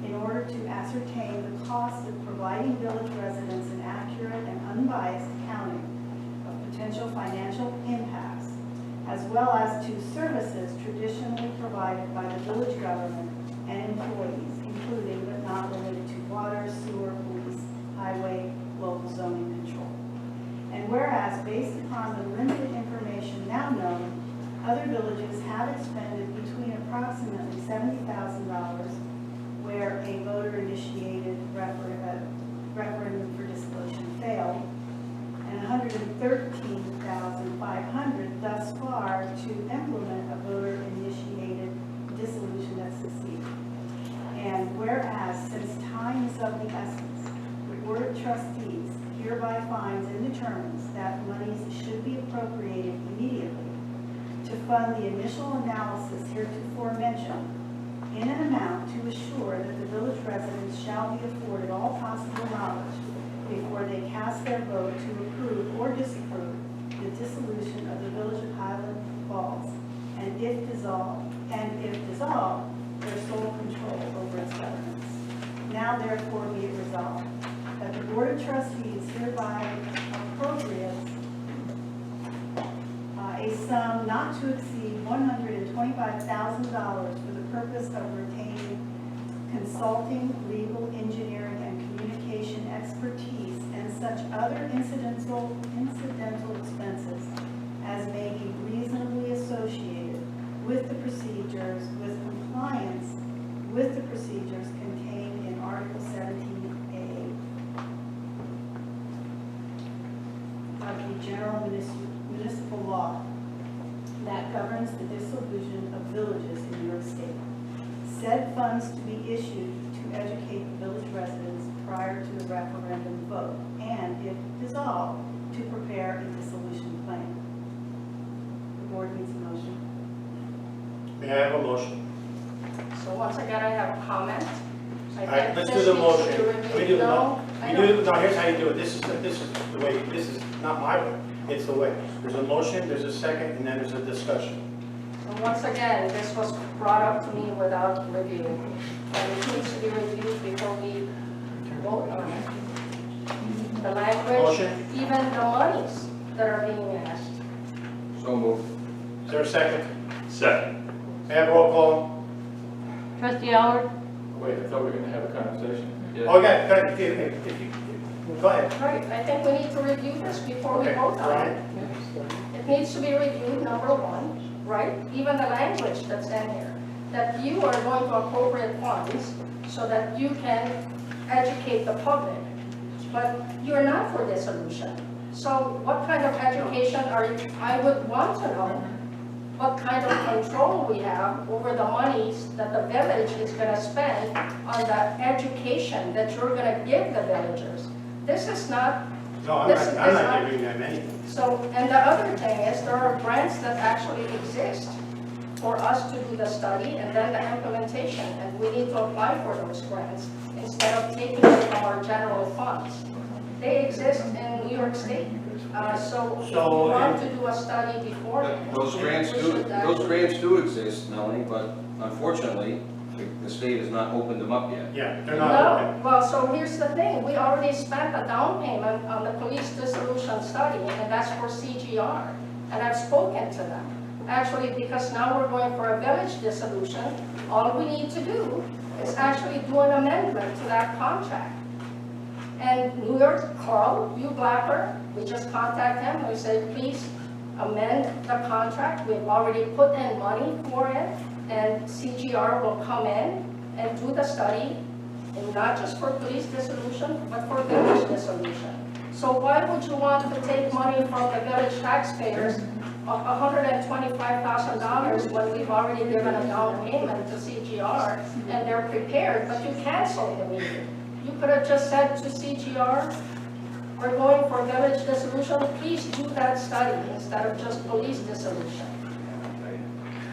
in order to ascertain the cost of providing village residents an accurate and unbiased accounting of potential financial impacts, as well as to services traditionally provided by the village government and employees, including but not limited to water, sewer, police, highway, local zoning control. And whereas, based upon the limited information now known, other villages have expended between approximately $70,000 where a voter-initiated referendum for dissolution failed, and $113,500 thus far to implement a voter-initiated dissolution that succeeded. And whereas, since time is of the essence, the Board of Trustees hereby finds and determines that monies should be appropriated immediately to fund the initial analysis heretofore mentioned in an amount to assure that the village residents shall be afforded all possible knowledge before they cast their vote to approve or disapprove the dissolution of the Village of Highland Falls, and if dissolved, their sole control over its governance. Now therefore be it resolved that the Board of Trustees hereby appropriates a sum not to exceed $125,000 for the purpose of retaining consulting, legal, engineering, and communication expertise and such other incidental expenses as may be reasonably associated with the procedures, with compliance with the procedures contained in Article 17A of the General Municipal Law that governs the dissolution of villages in New York State. Said funds to be issued to educate the village residents prior to the referendum vote, and if dissolved, to prepare a dissolution plan. The board needs a motion. May I have a motion? So once again, I have a comment. All right, let's do the motion. We do it now. Here's how you do it. This is the way, this is not my way. It's the way. There's a motion, there's a second, and then there's a discussion. And once again, this was brought up to me without review. And it needs to be reviewed before we vote on it. The language, Motion. even the monies that are being asked. So moved. Is there a second? Second. May I have roll call? Trustee Howard? Wait, I thought we were gonna have a conversation. Yeah. Okay, go ahead. Go ahead. Right, I think we need to review this before we Okay, vote on Brian? it. It needs to be reviewed, number one, right? Even the language that's in here, that you are going to appropriate funds so that you can educate the public, but you're not for dissolution. So what kind of education are you, I would want to know what kind of control we have over the monies that the village is going to spend on the education that you're going to give the villagers. This is not, No, I'm not giving them anything. so, and the other thing is there are grants that actually exist for us to do the study and then the implementation, and we need to apply for those grants instead of taking it from our general funds. They exist in New York State. So if we want to do a study before. Those grants do exist, Melanie, but unfortunately, the state has not opened them up yet. Yeah, they're not No, open. well, so here's the thing, we already spent a down payment on the police dissolution study, and that's for CGR, and I've spoken to them. Actually, because now we're going for a village dissolution, all we need to do is actually do an amendment to that contract. And New York, Carl Blacker, we just contact him, and we say, please amend the contract, we've already put in money for it, and CGR will come in and do the study, and not just for police dissolution, but for village dissolution. So why would you want to take money from the village taxpayers, $125,000, when we've already given a down payment to CGR, and they're prepared, but you canceled the meeting? You could have just said to CGR, we're going for village dissolution, please do that study instead of just police dissolution.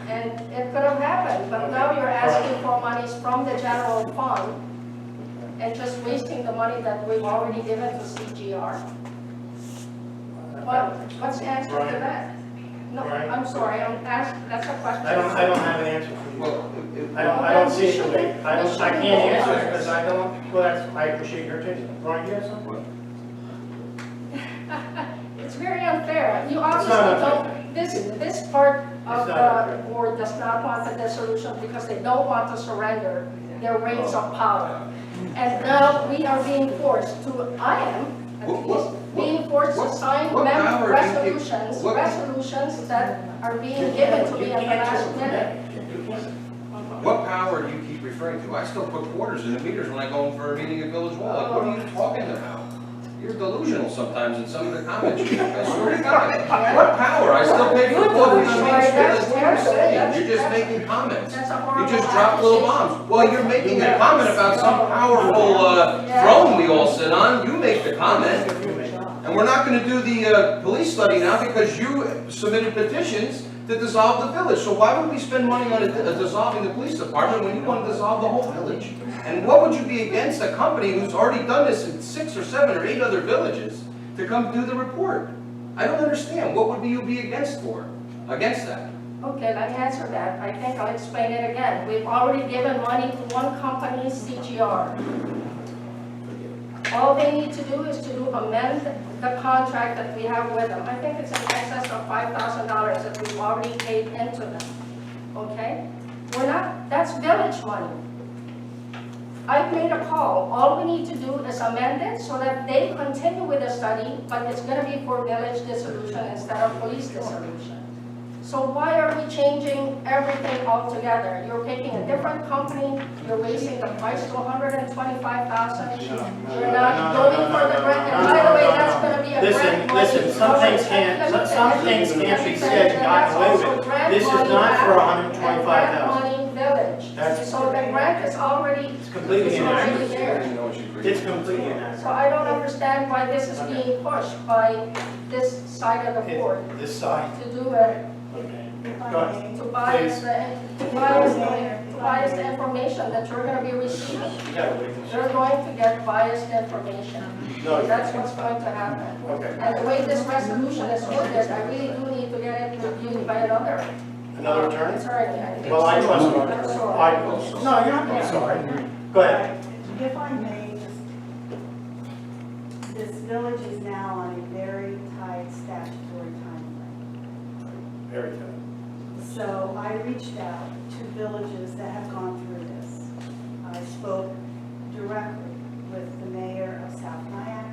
And it could have happened, but now you're asking for monies from the general fund and just wasting the money that we've already given to CGR. Well, what's the answer to that? No, I'm sorry, that's a question. I don't have an answer for you. Well, I don't see it the way, I can't answer it because I don't, I appreciate your attention. Brian, you have something? It's very unfair. You not obviously unfair. don't, this part of It's not the board does not want the dissolution because they don't want to surrender their reins of power. And now we are being forced to, I am, at least, being forced to sign what power do you give- resolutions that are being given to me at the last minute. What power do you keep referring to? I still put quarters in the meters when I go in for a meeting at Village Hall. Like, what are you talking about? You're delusional sometimes in some of the comments you make. I swear to God. What power? I still pay for coffee on Main Street. That's what you're saying. You're just making comments. That's a You horrible just drop little accusation. bombs. Well, you're making a comment about some powerful throne we all sit on. You make the comment. And we're not going to do the police study now because you submitted petitions to dissolve the village. So why would we spend money on dissolving the police department when you want to dissolve the whole village? And what would you be against a company who's already done this in 6 or 7 or 8 other villages to come do the report? I don't understand. What would you be against that? Okay, let me answer that. I think I'll explain it again. We've already given money to one company, CGR. All they need to do is to amend the contract that we have with them. I think it's in excess of $5,000 that we've already paid into them, okay? That's village money. I've made a call. All we need to do is amend it so that they continue with the study, but it's gonna be for village dissolution instead of police dissolution. So why are we changing everything altogether? You're picking a different company, you're raising the price to $125,000. You're not going for the grant, and by the way, that's gonna be a grant money. Listen, some things can't be said and gotten away with. This is not for $125,000. Grant money village. That's- So the grant is already, completely it's already inaccurate. there. It's completely inaccurate. So I don't understand why this is being pushed by this side of the board This side. to do it. If I Go ahead. may, To bias the information that you're gonna be receiving. You gotta wait. You're going to get biased information. No, you- That's what's going to happen. Okay. And the way this resolution is worded, I really do need to get it reviewed by another. Another attorney? Attorney, I think. Well, I trust you. I'm sorry. No, you're not being sorry. Go ahead. if I may, this village is now on a very tight statutory timeframe. Very good. So I reached out to villages that have gone through this. I spoke directly with the mayor of South Nyack,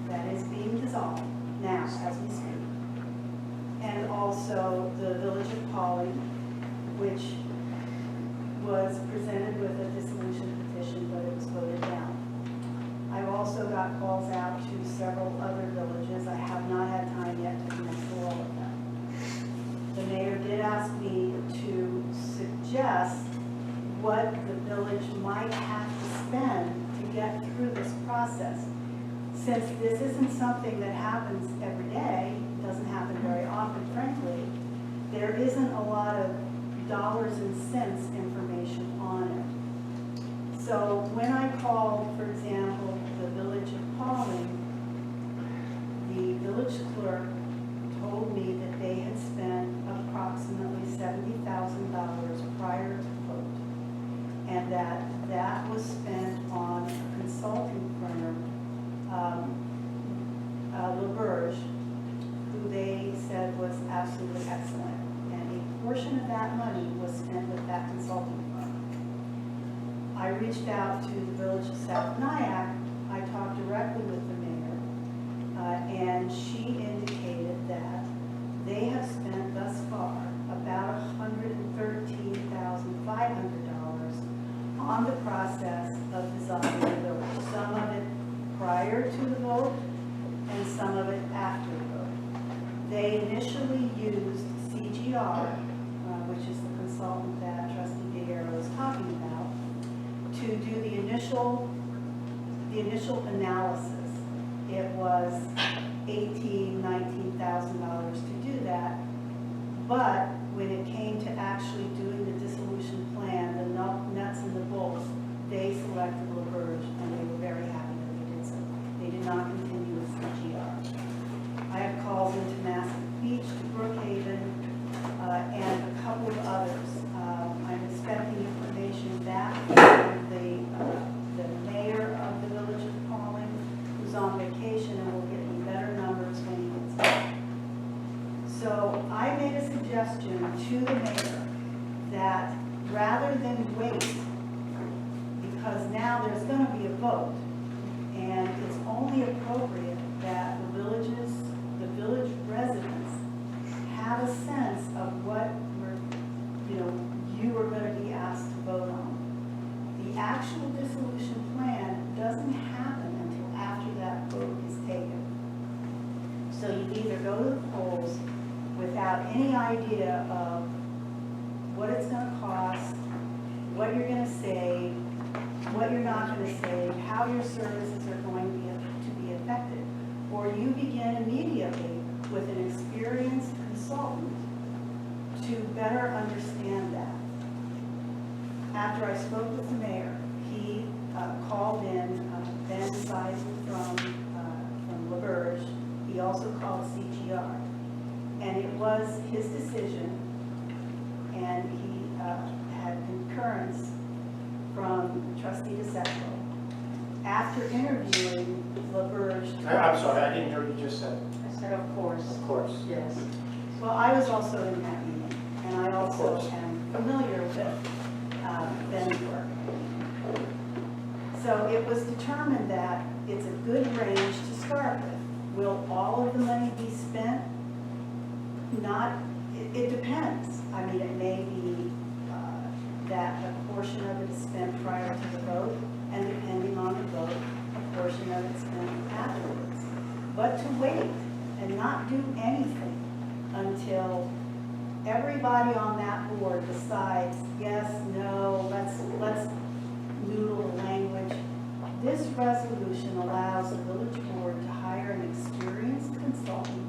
that is being dissolved now as we speak. And also the village of Polly, which was presented with a dissolution petition, but it was voted down. I've also got calls out to several other villages. I have not had time yet to connect to all of them. The mayor did ask me to suggest what the village might have to spend to get through this process. Since this isn't something that happens every day, doesn't happen very often, frankly, there isn't a lot of dollars and cents information on it. So when I called, for example, the village of Pauling, the village clerk told me that they had spent approximately $70,000 prior to vote, and that was spent on a consulting firm, LaBerge, who they said was absolutely excellent. And a portion of that money was spent with that consulting firm. I reached out to the village of South Nyack. I talked directly with the mayor, and she indicated that they have spent thus far about $113,500 on the process of dissolving the village. Some of it prior to the vote, and some of it after the vote. They initially used CGR, which is the consultant that Trustee Guerrero is talking about, to do the initial analysis. It was $18,000, $19,000 to do that, but when it came to actually doing the dissolution plan, the nuts and the bolts, they selected LaBerge, and they were very happy that they did so. They did not continue with CGR. I have calls into Massac Beach, to Brookhaven, and a couple of others. I'm expecting information back from the mayor of the village of Pauling, who's on vacation, and will get me better numbers when he gets back. So I made a suggestion to the mayor that rather than wait, because now there's going to be a vote, and it's only appropriate that the village residents have a sense of what you are going to be asked to vote on. The actual dissolution plan doesn't happen until after that vote is taken. So you either go to the polls without any idea of what it's going to cost, what you're going to save, what you're not going to save, how your services are going to be affected, or you begin immediately with an experienced consultant to better understand that. After I spoke with the mayor, he called in Ben Seisman from LaBerge. He also called CGR. And it was his decision, and he had concurrence from Trustee DeSecco. After interviewing LaBerge. I'm sorry, I didn't hear what you just said. I said, of course. Of course. Yes. Well, I was also in that meeting, and I also am familiar with Ben's work. So it was determined that it's a good range to start with. Will all of the money be spent? It depends. I mean, it may be that a portion of it is spent prior to the vote, and depending on the vote, a portion of it is spent afterwards. But to wait and not do anything until everybody on that board decides, yes, no, let's noodle the language. This resolution allows the village board to hire an experienced consultant,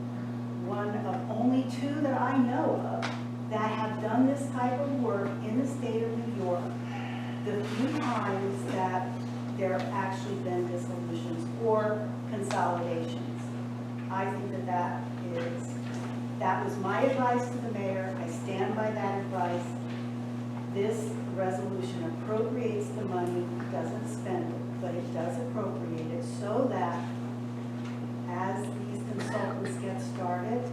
one of only two that I know of that have done this type of work in the state of New York, the few times that there have actually been dissolutions or consolidations. I think that was my advice to the mayor. I stand by that advice. This resolution appropriates the money, doesn't spend it, but it does appropriate it so that as these consultants get started,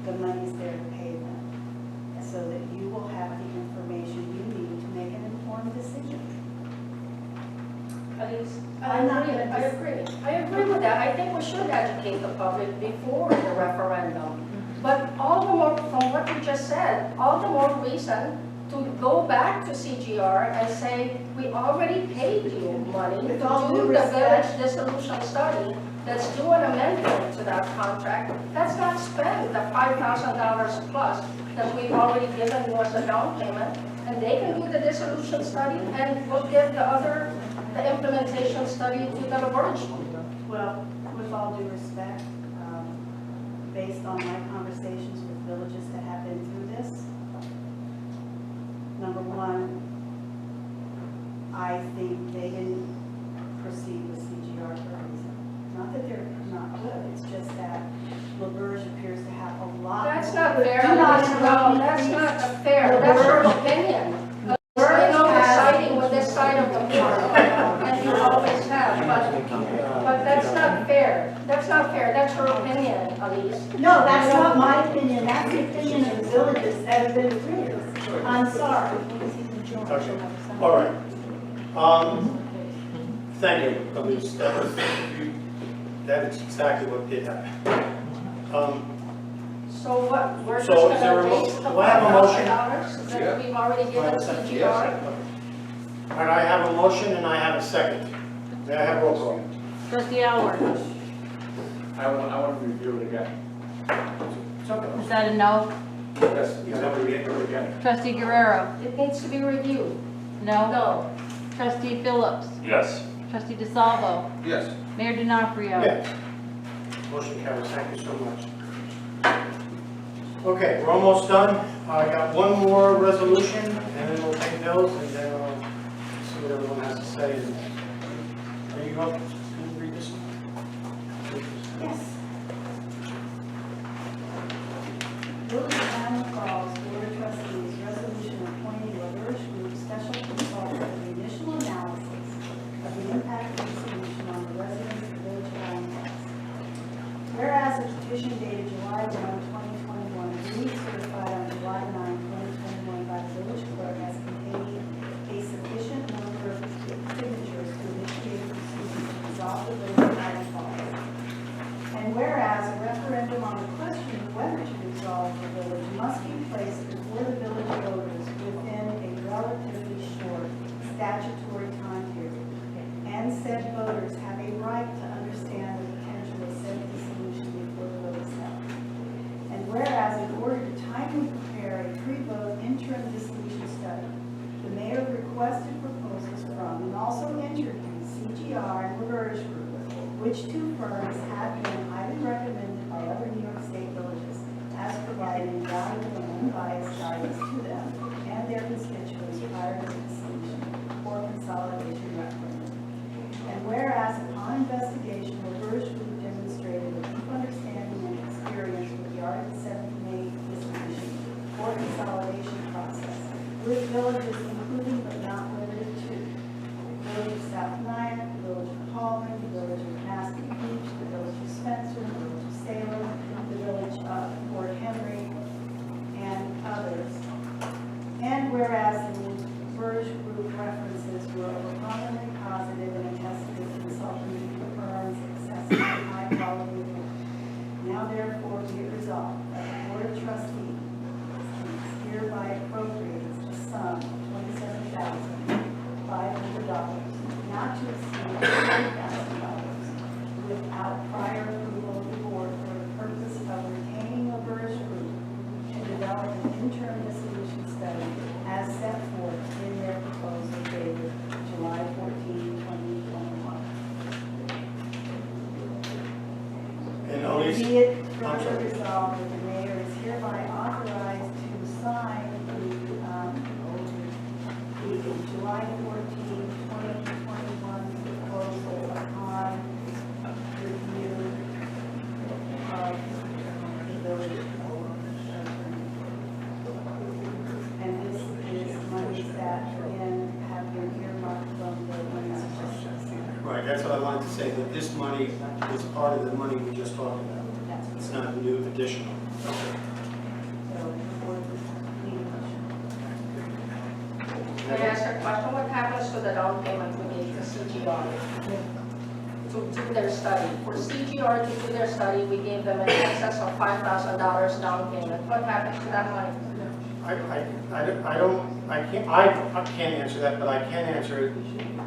the money's there to pay them, so that you will have the information you need to make an informed decision. I agree with that. I think we should educate the public before the referendum. But all the more, from what you just said, all the more reason to go back to CGR and say, we already paid you money to do the village dissolution study. Let's do an amendment to that contract. Let's not spend the $5,000 plus that we've already given you as a down payment, and they can do the dissolution study, and we'll give the implementation study to the LaBerge. Well, with all due respect, based on my conversations with villages that have been through this, number one, I think they didn't proceed with CGR for a reason. Not that they're not good, it's just that LaBerge appears to have a lot. That's not fair. No, that's not fair. That's your opinion. I know you're siding with this side of the board, and you always have, but that's not fair. That's not fair. That's your opinion, Elise. No, that's not my opinion, that's the opinion of the villages that have been through this. I'm sorry. Okay. All right. Thank you, Elise. That is exactly what did happen. So what, we're just So is there gonna a waste the do I have a motion? $5,000 that we've already given CGR? All right, I have a motion and I have a second. May I have roll call? Trustee Howard. I want to review it again. Is that a no? Yes, you have to review it again. Trustee Guerrero? It needs to be reviewed. No? No. Trustee Phillips? Yes. Trustee DeSalvo? Yes. Mayor DiNapoli? Yes. Motion carries, thank you so much. Okay, we're almost done. I got one more resolution, and then we'll pay bills, and then I'll see what everyone has to say. Are you up? Can you read this one? Yes. Village of Highland Falls Board of Trustees resolution appointing LaBerge Group special consultant for the initial analysis of the impact of the solution on the residents of the Village of Highland Falls. Whereas a petition dated July 1, 2021, duly certified on July 9, 2021 by the village clerk has contained a sufficient number of signatures to initiate a proceeding to resolve the Village of Highland Falls. And whereas a referendum on the question of whether to resolve the village must be placed before the village voters within a relatively short statutory time period, and said voters have a right to understand the potential of said dissolution before the vote is held. And whereas in order to timely prepare a pre-vote interim dissolution study, the mayor requested proposals from and also interviewed CGR and LaBerge Group, which two firms have been highly recommended by other New York State villages as providing valuable and unbiased guidance to them and their constituents prior to the dissolution or consolidation referendum. And whereas upon investigation, LaBerge Group demonstrated a deep understanding and experience with the Article 78 dissolution or consolidation process with villages including but not limited to the Village of South Nyack, the Village of Holland, the Village of Mastic Beach, the Village of Spencer, the Village of Salem, the Village of Fort Henry, and others. And whereas the LaBerge Group references were overwhelmingly positive and attested to consulting firms accessible high quality work. Now therefore be it resolved that the Board of Trustees hereby appropriates the sum of $27,500, not to exceed $30,000, without prior approval of the board for the purpose of retaining LaBerge Group to develop an interim dissolution study as set forth in their proposal dated July 14, 2021. And Elise, Be it further resolved that the mayor is hereby authorized to sign the July 14, 2021 proposal upon review of the village. And this is monies that again have been earmarked from the monies just discussed. right, that's what I wanted to say, that this money is part of the money we just talked about. It's not new additional. So, the board would need a motion. May I ask a question? What happens to the down payment we gave to CGR to do their study? For CGR to do their study, we gave them an excess of $5,000 down payment. What happens to that money? I can't answer that, but I can answer it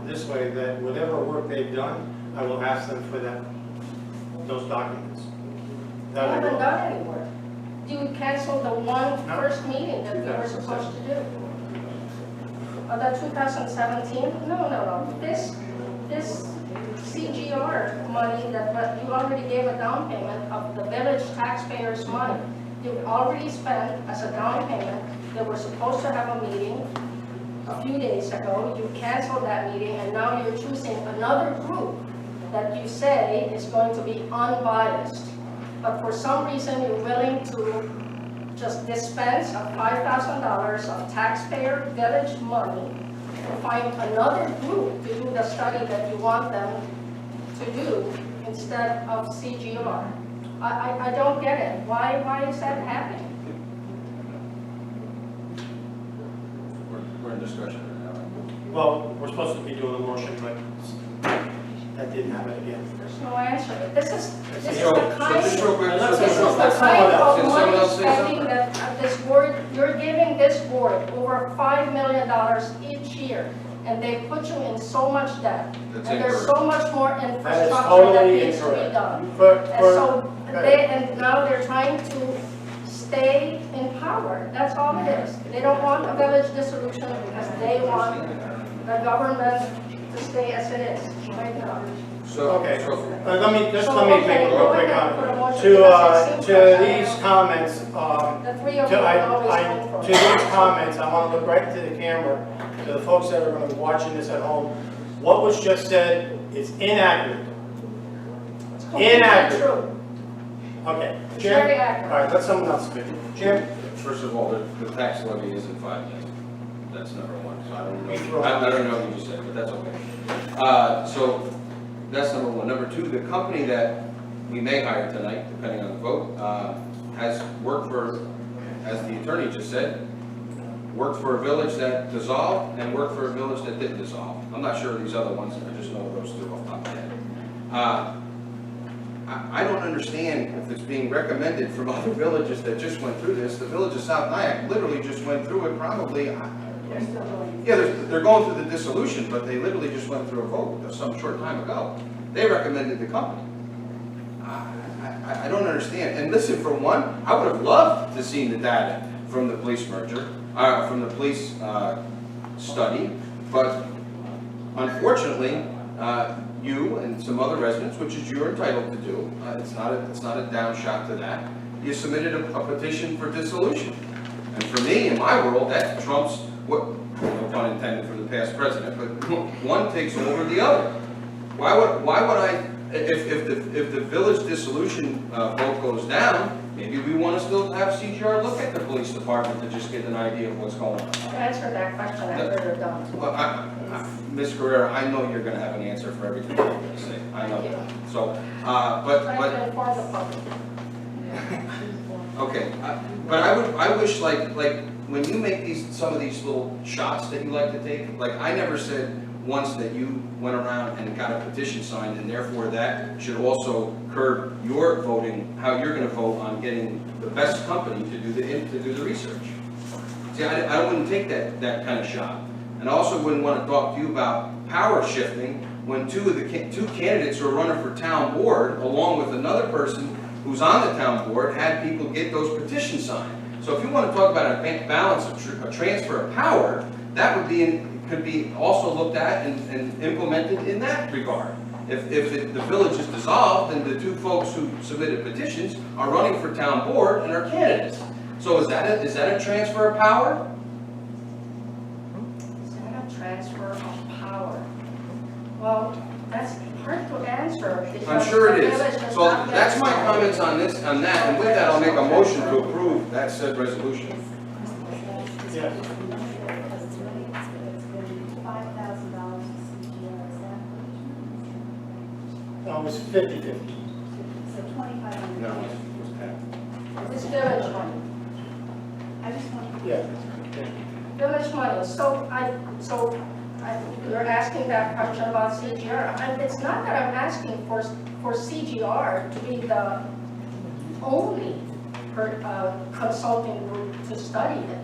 this way, that whatever work they've done, I will ask them for those documents. They haven't done any work. You canceled the first meeting that we were supposed to do. The 2017? No. This CGR money that you already gave a down payment of the village taxpayers' money. You already spent as a down payment. They were supposed to have a meeting a few days ago. You canceled that meeting, and now you're choosing another group that you say is going to be unbiased. But for some reason, you're willing to just dispense of $5,000 of taxpayer village money to find another group to do the study that you want them to do instead of CGR. I don't get it. Why is that happening? We're in discussion right now. Well, we're supposed to be doing a motion, but that didn't happen again. There's no answer. This is the So kind. just real quick, Let's- This is the let's kind follow that. of Can someone money else say spending something? that this board, you're giving this board over $5 million each year. and they put you in so much debt. That's And there's incorrect. so much more That is infrastructure that totally needs to be incorrect. done. For- And so and now they're trying to stay in power. That's all it is. They don't want a village dissolution because they want the government to stay as it is right now. So, Okay. so, let me Okay, make a real go quick ahead and put a comment. motion To, because it seems to like these comments, The three of to, you will always vote for to it. these comments, I want to look right to the camera, to the folks that are going to be watching this at home. What was just said is inaccurate. It's completely inaccurate. true. Okay. It's Jim? very All accurate. right, let someone else speak. Jim? first of all, the tax levy isn't 5 million. That's number one, so I don't We know, throw- I don't know what you just said, but that's okay. So, that's number one. Number two, the company that we may hire tonight, depending on the vote, has worked for, as the attorney just said, worked for a village that dissolved and worked for a village that didn't dissolve. I'm not sure of these other ones, I just know those two off the top of my head. I don't understand if it's being recommended from other villages that just went through this. The village of South Nyack literally just went through it probably, yeah, they're going through the dissolution, but they literally just went through a vote some short time ago. They recommended the company. I don't understand. And listen, for one, I would have loved to see the data from the police merger, from the police study, but unfortunately, you and some other residents, which is you're entitled to do, it's not a down shot to that, you submitted a petition for dissolution. And for me, in my world, that trumps what, no pun intended for the past president, but one takes over the other. Why would I, if the village dissolution vote goes down, maybe we want to still have CGR look at the police department to just get an idea of what's going on. I'll answer that question after you're done. Well, Ms. Guerrero, I know you're gonna have an answer for everything you're gonna say, I know that. So, Trying but, to inform the public. okay, but I wish like, when you make some of these little shots that you like to take, like, I never said once that you went around and got a petition signed, and therefore that should also curb your voting, how you're gonna vote on getting the best company to do the research. See, I wouldn't take that kind of shot. And I also wouldn't want to talk to you about power shifting when two candidates who are running for town board, along with another person who's on the town board, had people get those petitions signed. So if you want to talk about a balance of a transfer of power, that would could be also looked at and implemented in that regard. If the village is dissolved and the two folks who submitted petitions are running for town board and are candidates. So is that a transfer of power? Is that a transfer of power? Well, that's hard to answer because I'm sure it the is. village does So not that's my get- comments on that, and with that, I'll make a motion to approve that said resolution. Yes. It's been $5,000 to CGR, is that? No, it was 50/50. So $2,500. No, it was half. It's village money. I just want Yeah. Village money. So you're asking that question about CGR. And it's not that I'm asking for CGR to be the only consulting group to study it.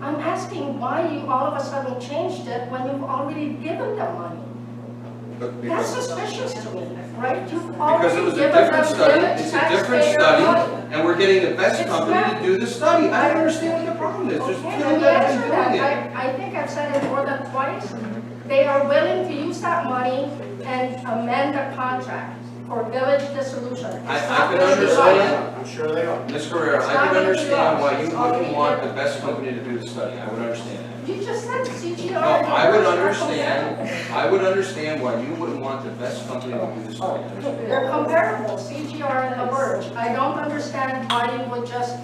I'm asking why you all of a sudden changed it when you've already given them money. But That's because suspicious to me, right? You've it already was a given them different study, village it's a different taxpayer study, money. and we're getting the best It's company not- to do the study. I don't understand what the problem is. There's Okay, two let me that answer are that. doing it. I think I've said it more than twice. They are willing to use that money and amend the contract for village dissolution. It's I not can gonna be understand. right. I'm sure they are. Ms. Guerrero, It's I not can gonna be understand why lost. you It's already wouldn't want the given. best company to do the study. I would understand that. You just said CGR. No, I would understand why you wouldn't want the best company to do the study. They're comparable, CGR and La Verge. I don't understand why you would just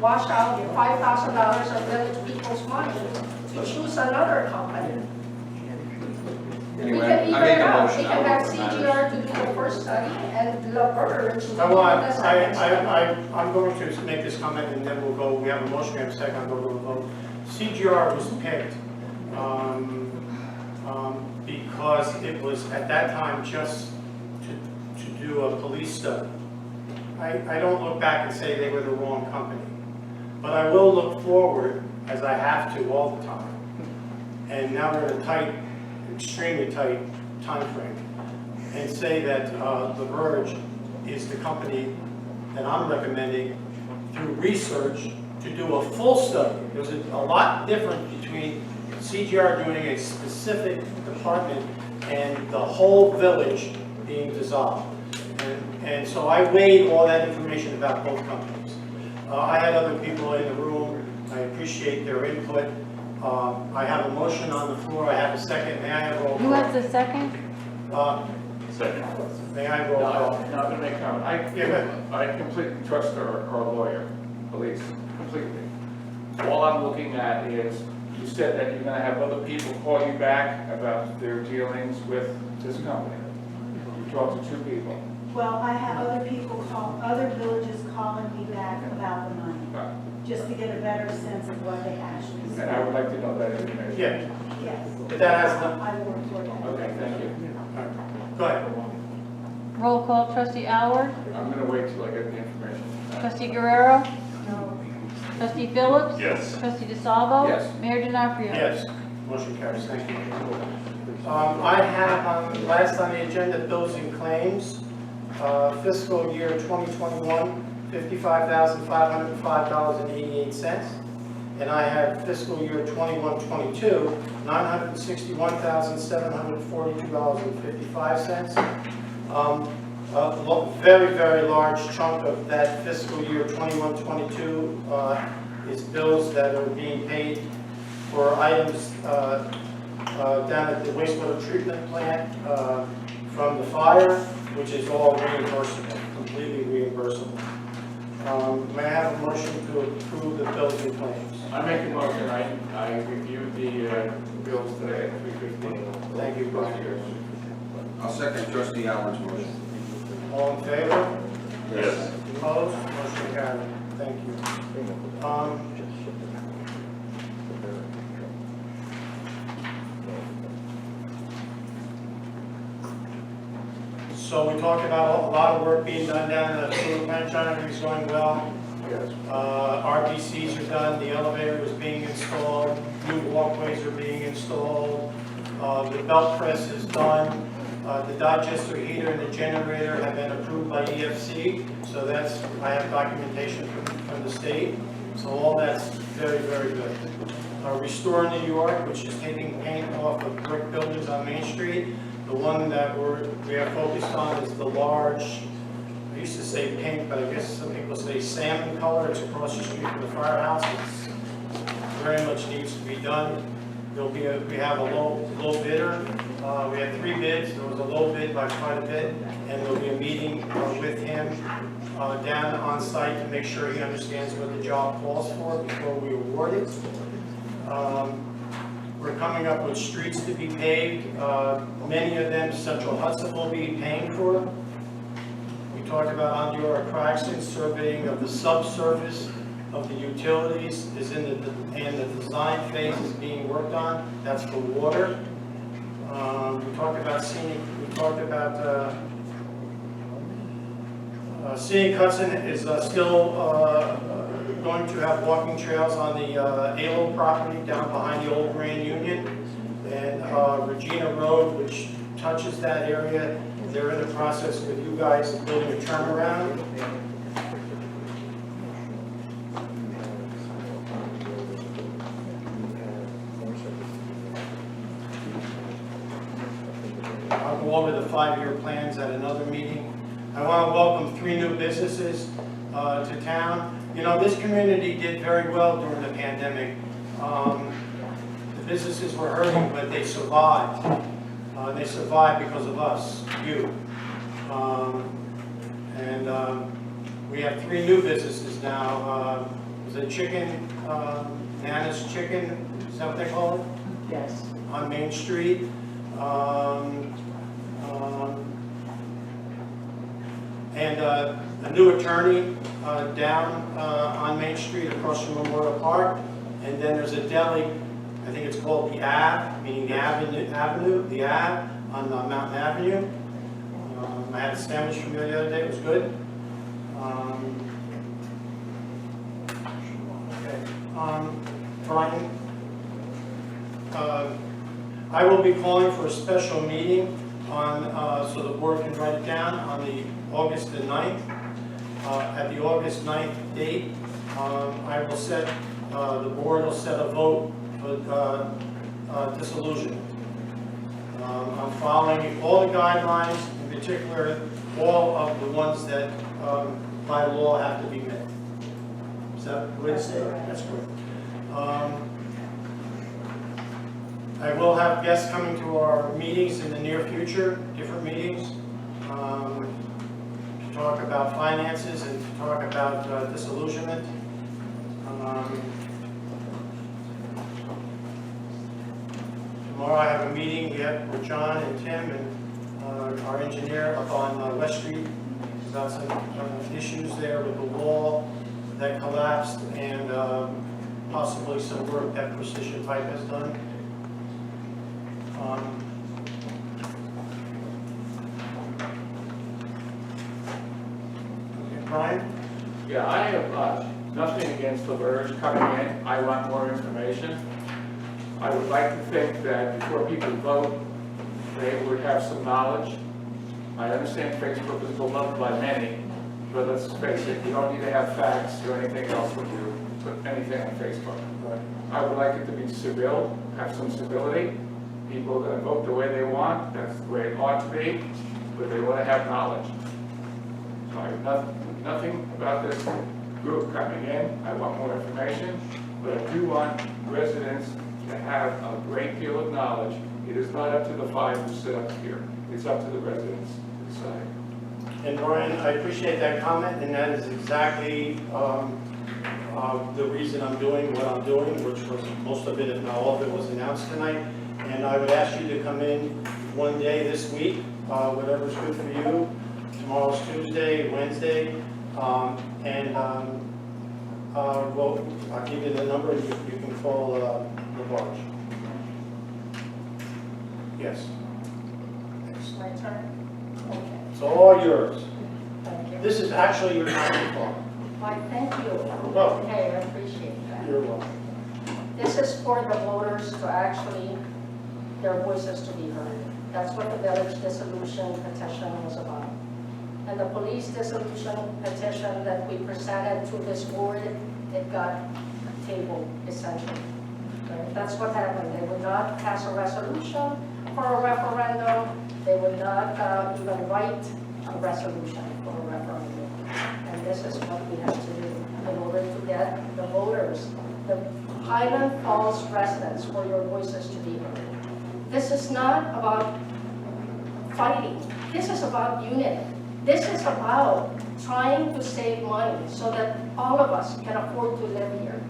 wash out your $5,000 of village people's money to choose another company. We Anyway, can even I make a out, motion. we I can don't have know if it matters. CGR to do the first study and La Verge to do I want, the second study. I'm going to make this comment and then we'll go, we have a motion, we have a second, I'll go to a vote. CGR was picked because it was at that time just to do a police study. I don't look back and say they were the wrong company, but I will look forward, as I have to all the time. And now we're in a tight extremely tight time frame, and say that The Verge is the company that I'm recommending through research to do a full study. There's a lot different between CGR doing a specific department and the whole village being dissolved. And so I weighed all that information about both companies. I had other people in the room. I appreciate their input. I have a motion on the floor. I have a second. May I have a roll call? Who has the second? Second. May I roll call? I'm going to make a comment. Yeah, go ahead. I completely trust our lawyer, police, completely. All I'm looking at is, you said that you're gonna have other people call you back about their dealings with this company. You talked to 2 people. Well, I have other villages calling me back about the money, just to get a better sense of what they actually And said. I would like to know that information. Yeah, Yes. but that has no, I will report that. Okay, thank you. go ahead. Roll call, trustee Alward, I'm gonna wait till I get the information. trustee Guerrero, trustee Phillips. Yes. Trustee DeSalvo. Yes. Mayor DiNapoli. Yes, motion carries, thank you. I have last on the agenda, bills and claims. Fiscal year 2021, $55,505.88. And I have fiscal year 21-22, $961,742.55. A very, very large chunk of that fiscal year 21-22 is bills that are being paid for items down at the wastewater treatment plant from the fire, which is all reimbursable, completely reimbursable. May I have a motion to approve the bills and claims? I make a motion, I reviewed the bills today at 3:15. Thank you, Brian. I'll second trustee Howard's motion. All in favor? Yes. Opposed? Motion carried. Thank you. So we talked about a lot of work being done down at the sewer plant. Everything's going well. Yes. RBCs are done, the elevator is being installed, new walkways are being installed, the belt press is done, the digester heater and the generator have been approved by EFC, so that's, I have documentation from the state, so all that's very, very good. Restore New York, which is taking paint off of brick buildings on Main Street. The one that we are focused on is the large, I used to say pink, but I guess some people say salmon color. It's across the street from the firehouse. It's very much needs to be done. We have a low bidder. We had 3 bids. There was a low bid by quite a bit, and there'll be a meeting with him down on site to make sure he understands what the job calls for before we award it. We're coming up with streets to be paved. Many of them Central Hudson will be paying for. We talked about Ondura Craxton surveying of the subsurface of the utilities is in and the design phase is being worked on. That's for water. We talked about Scenic Hudson is still going to have walking trails on the ALO property down behind the old Grand Union, and Regina Road, which touches that area. They're in the process with you guys of building a turnaround. I'll go over the 5-year plans at another meeting. I want to welcome 3 new businesses to town. You know, this community did very well during the pandemic. The businesses were hurting, but they survived. They survived because of us, you. We have 3 new businesses now. There's a chicken, Nana's Chicken, is that what they call it? Yes. On Main Street. And a new attorney down on Main Street across from Memorial Park. And then there's a deli, I think it's called the Ave, meaning the Avenue, the Ave on Mountain Avenue. I had a sandwich from there the other day, it was good. Brian, I will be calling for a special meeting on, so the board can write it down, on the August the 9th. At the August 9th date, I will set, the board will set a vote for disillusionment. I'm following all the guidelines, in particular, all of the ones that by law have to be met. Is that what it's saying? That's correct. I will have guests coming to our meetings in the near future, different meetings, to talk about finances and to talk about disillusionment. Tomorrow I have a meeting with John and Tim and our engineer up on West Street about some issues there with the wall that collapsed and possibly some work that Precision Pipe has done. Okay, Brian? Yeah, I have nothing against the lawyers coming in. I want more information. I would like to think that before people vote, they would have some knowledge. I understand Facebook is beloved by many, but let's face it, you don't need to have facts or anything else when you put anything on Facebook. I would like it to be civil, have some civility. People that vote the way they want, that's the way it ought to be, but they want to have knowledge. So I have nothing about this group coming in. I want more information, but I do want residents to have a great deal of knowledge. It is not up to the five who sit up here. It's up to the residents to decide. And Brian, I appreciate that comment, and that is exactly the reason I'm doing what I'm doing, which was most of it, if not all of it, was announced tonight. And I would ask you to come in one day this week, whatever's good for you. Tomorrow's Tuesday, Wednesday, well, I'll give you the number, and you can call LaBarge. Yes. My turn? Okay, It's all yours. thank you. This is actually your time to talk. Why, thank you. welcome. Okay, I appreciate that. You're welcome. This is for the voters to actually, their voices to be heard. That's what the village dissolution petition was about. And the police dissolution petition that we presented to this board, it got tabled essentially. Right? That's what happened. They would not pass a resolution for a referendum. They would not even write a resolution for a referendum. And this is what we have to do in order to get the voters, the Highland Falls residents, for your voices to be heard. This is not about fighting. This is about unity. This is about trying to save money so that all of us can afford to live here.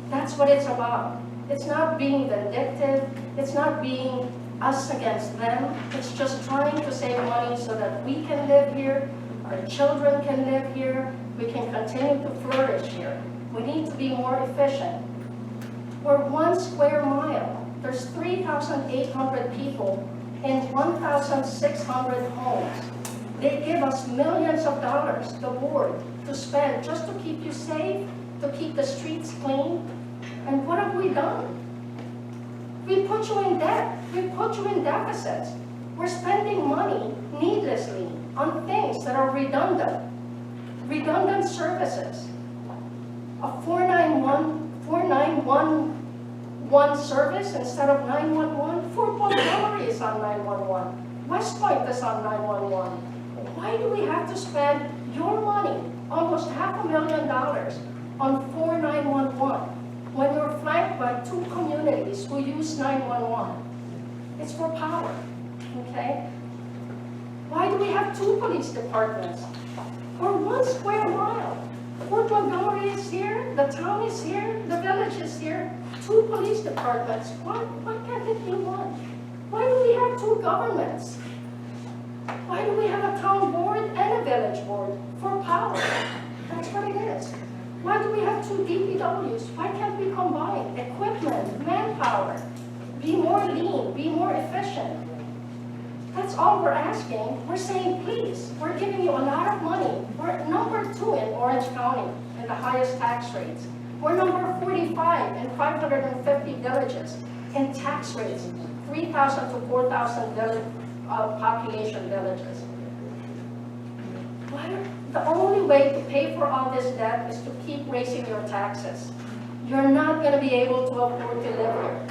That's what it's about. It's not being vindictive. It's not being us against them. It's just trying to save money so that we can live here, our children can live here, we can continue to flourish here. We need to be more efficient. We're 1 square mile. There's 3,800 people in 1,600 homes. They give us millions of dollars, the board, to spend just to keep you safe, to keep the streets clean. And what have we done? We put you in debt. We put you in deficits. We're spending money needlessly on things that are redundant. Redundant services. A 491 service instead of 911. Fort Montgomery is on 911. West Point is on 911. Why do we have to spend your money, almost $500,000, on 4911 when you're flanked by 2 communities who use 911? It's for power, okay? Why do we have 2 police departments? We're 1 square mile. Fort Montgomery is here, the town is here, the village is here. 2 police departments. Why can't it be 1? Why do we have 2 governments? Why do we have a town board and a village board? For power. That's what it is. Why do we have 2 DPWs? Why can't we combine equipment, manpower, be more lean, be more efficient? That's all we're asking. We're saying, please, we're giving you a lot of money. We're number 2 in Orange County in the highest tax rates. We're number 45 in 550 villages in tax rates 3,000 to 4,000 population villages. The only way to pay for all this debt is to keep raising your taxes. You're not going to be able to afford to live here.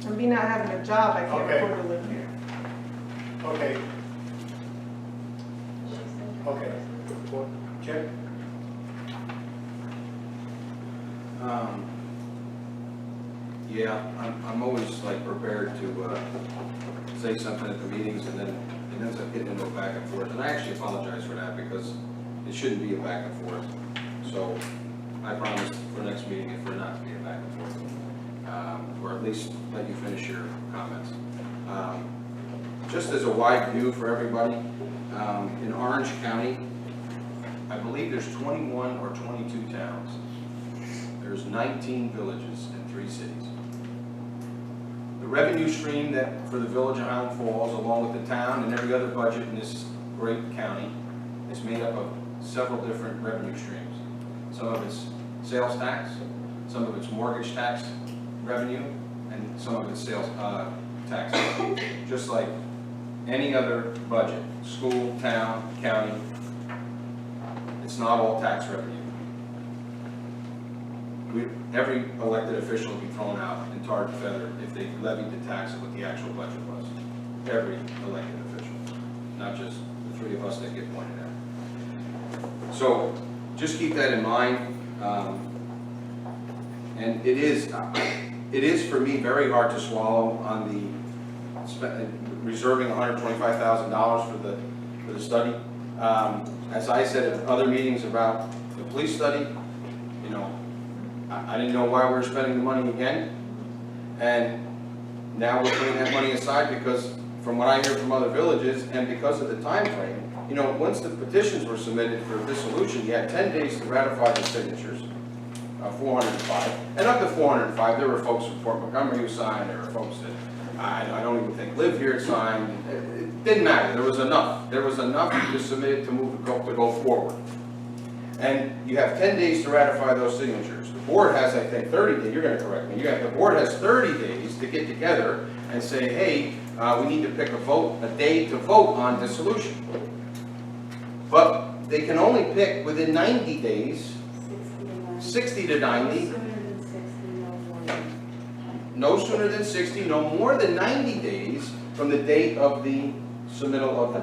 And me not having a job, I can't Okay. afford to live here. Okay. Okay. Chip? Yeah, I'm always like prepared to say something at the meetings and then it ends up getting into a back and forth. And I actually apologize for that because it shouldn't be a back and forth. So I promise for next meeting it for not to be a back and forth. Or at least let you finish your comments. Just as a wide view for everybody, in Orange County, I believe there's 21 or 22 towns. There's 19 villages and 3 cities. The revenue stream that for the village of Highland Falls, along with the town and every other budget in this great county, is made up of several different revenue streams. Some of it's sales tax, some of it's mortgage tax revenue, and some of it's sales tax. Just like any other budget, school, town, county, it's not all tax revenue. Every elected official would be thrown out and tarred and feathered if they levied the tax of what the actual budget was. Every elected official, not just the 3 of us that get pointed out. So just keep that in mind. And it is for me very hard to swallow on the reserving $125,000 for the study. As I said at other meetings about the police study, you know, I didn't know why we were spending the money again, and now we're putting that money aside because from what I hear from other villages and because of the time frame, you know, once the petitions were submitted for dissolution, you had 10 days to ratify the signatures, 405, and of the 405, there were folks from Fort Montgomery who signed, there were folks that I don't even think live here signed. It didn't matter, there was enough. There was enough to submit to go forward. And you have 10 days to ratify those signatures. The board has, I think, 30 days, you're going to correct me, the board has 30 days to get together and say, hey, we need to pick a day to vote on dissolution. But they can only pick within 90 days, 60 to 90, no sooner than 60, no more than 90 days from the date of the submittal of the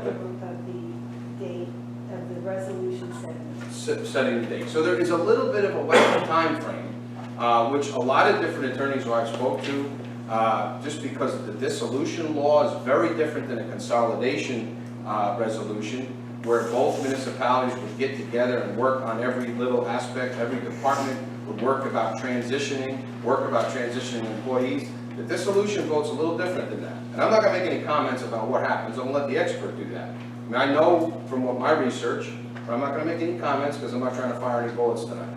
date of the resolution setting the date. So there is a little bit of a wacky time frame, which a lot of different attorneys who I've spoke to, just because the dissolution law is very different than a consolidation resolution, where both municipalities would get together and work on every little aspect, every department would work about transitioning employees. The dissolution vote's a little different than that. And I'm not going to make any comments about what happens. I'm going to let the expert do that. I mean, I know from what my research, but I'm not going to make any comments because I'm not trying to fire any bullets tonight.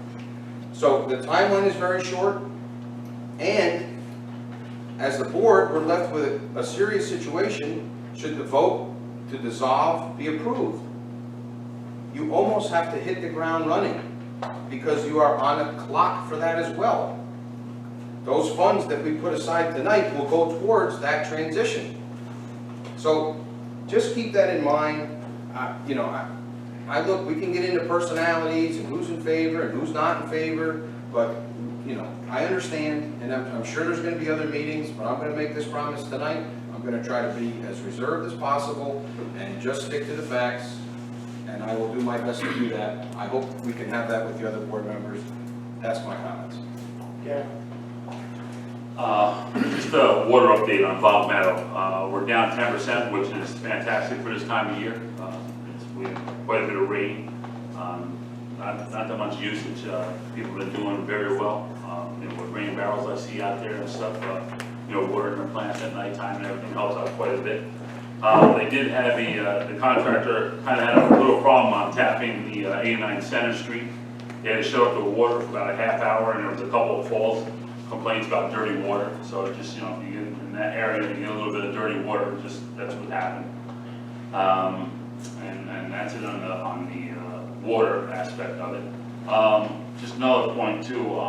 So the timeline is very short, and as the board, we're left with a serious situation should the vote to dissolve be approved. You almost have to hit the ground running because you are on a clock for that as well. Those funds that we put aside tonight will go towards that transition. So just keep that in mind. You know, I look, we can get into personalities and who's in favor and who's not in favor, but you know, I understand, and I'm sure there's going to be other meetings, but I'm going to make this promise tonight. I'm going to try to be as reserved as possible and just stick to the facts, and I will do my best to do that. I hope we can have that with the other board members. That's my comments. Yeah. Just a water update on Bob Meadow. We're down 10%, which is fantastic for this time of year. We have quite a bit of rain, not that much usage. People have been doing very well. You know, with rain barrels I see out there and stuff, you know, watering their plants at nighttime and everything helps out quite a bit. They did have the contractor kind of had a little problem on tapping the 89 Center Street. They had to shut off the water for about a half hour, and there was a couple of false complaints about dirty water. So it just, you know, if you get in that area, you get a little bit of dirty water, that's what happened. And that's it on the water aspect of it. Just another point too,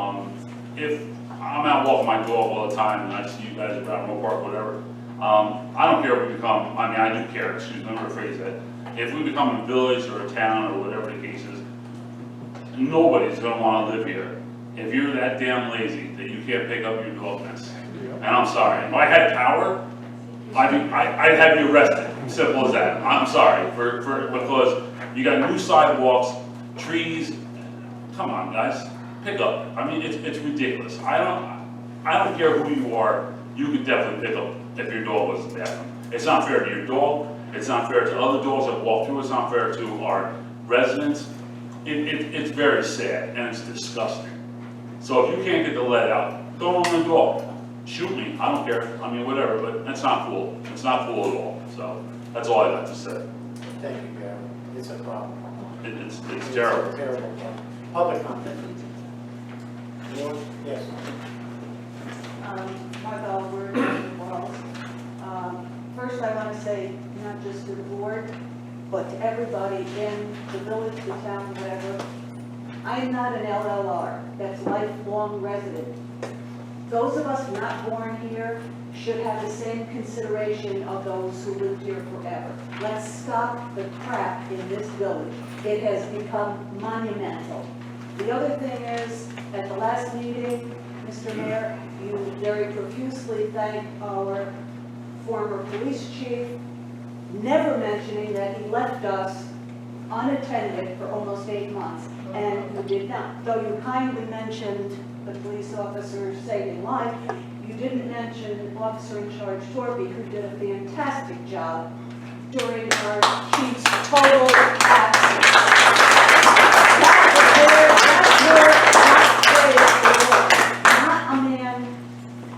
if I'm out walking my dog all the time, and I see you guys around Moore Park, whatever. I don't care if we become, I mean, I do care, excuse me, let me rephrase that. If we become a village or a town or whatever the case is, nobody's gonna wanna live here if you're that damn lazy that you can't pick up your dog mess. And I'm sorry, if I had power, I'd have you arrested, simple as that. I'm sorry, because you got new sidewalks, trees, come on, guys, pick up. I mean, it's ridiculous. I don't care who you are, you could definitely pick up if your dog was in the bathroom. It's not fair to your dog, it's not fair to other dogs that walk through, it's not fair to our residents. It's very sad and it's disgusting. So if you can't get the lead out, go on the dog. Shoot me, I don't care, I mean, whatever, but that's not cool. It's not cool at all, so that's all I have to say. Thank you, Gary. It's a problem. It's It's terrible. a terrible problem. Public comment. Anyone? Yes. Martha Albert, Wells. First, I want to say, not just to the board, but to everybody in the village, the town, whatever, I am not an LLR, that's lifelong resident. Those of us not born here should have the same consideration of those who lived here forever. Let's stop the crap in this village. It has become monumental. The other thing is, at the last meeting, Mr. Mayor, you very profusely thanked our former police chief, never mentioning that he left us unattended for almost 8 months, and you did not. Though you kindly mentioned the police officer saving life, you didn't mention Officer in Charge Torby, who did a fantastic job during our chief's total absence. Not a man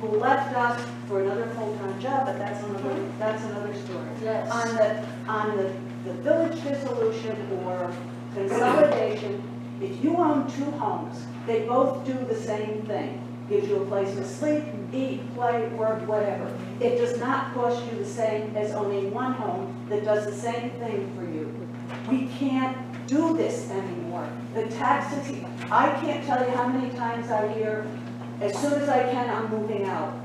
who left us for another full-time job, but that's another story. Yes. On the village dissolution or consolidation, if you own 2 homes, they both do the same thing. Gives you a place to sleep, eat, play, work, whatever. It does not cost you the same as owning 1 home that does the same thing for you. We can't do this anymore. The taxes, I can't tell you how many times I hear, as soon as I can, I'm moving out.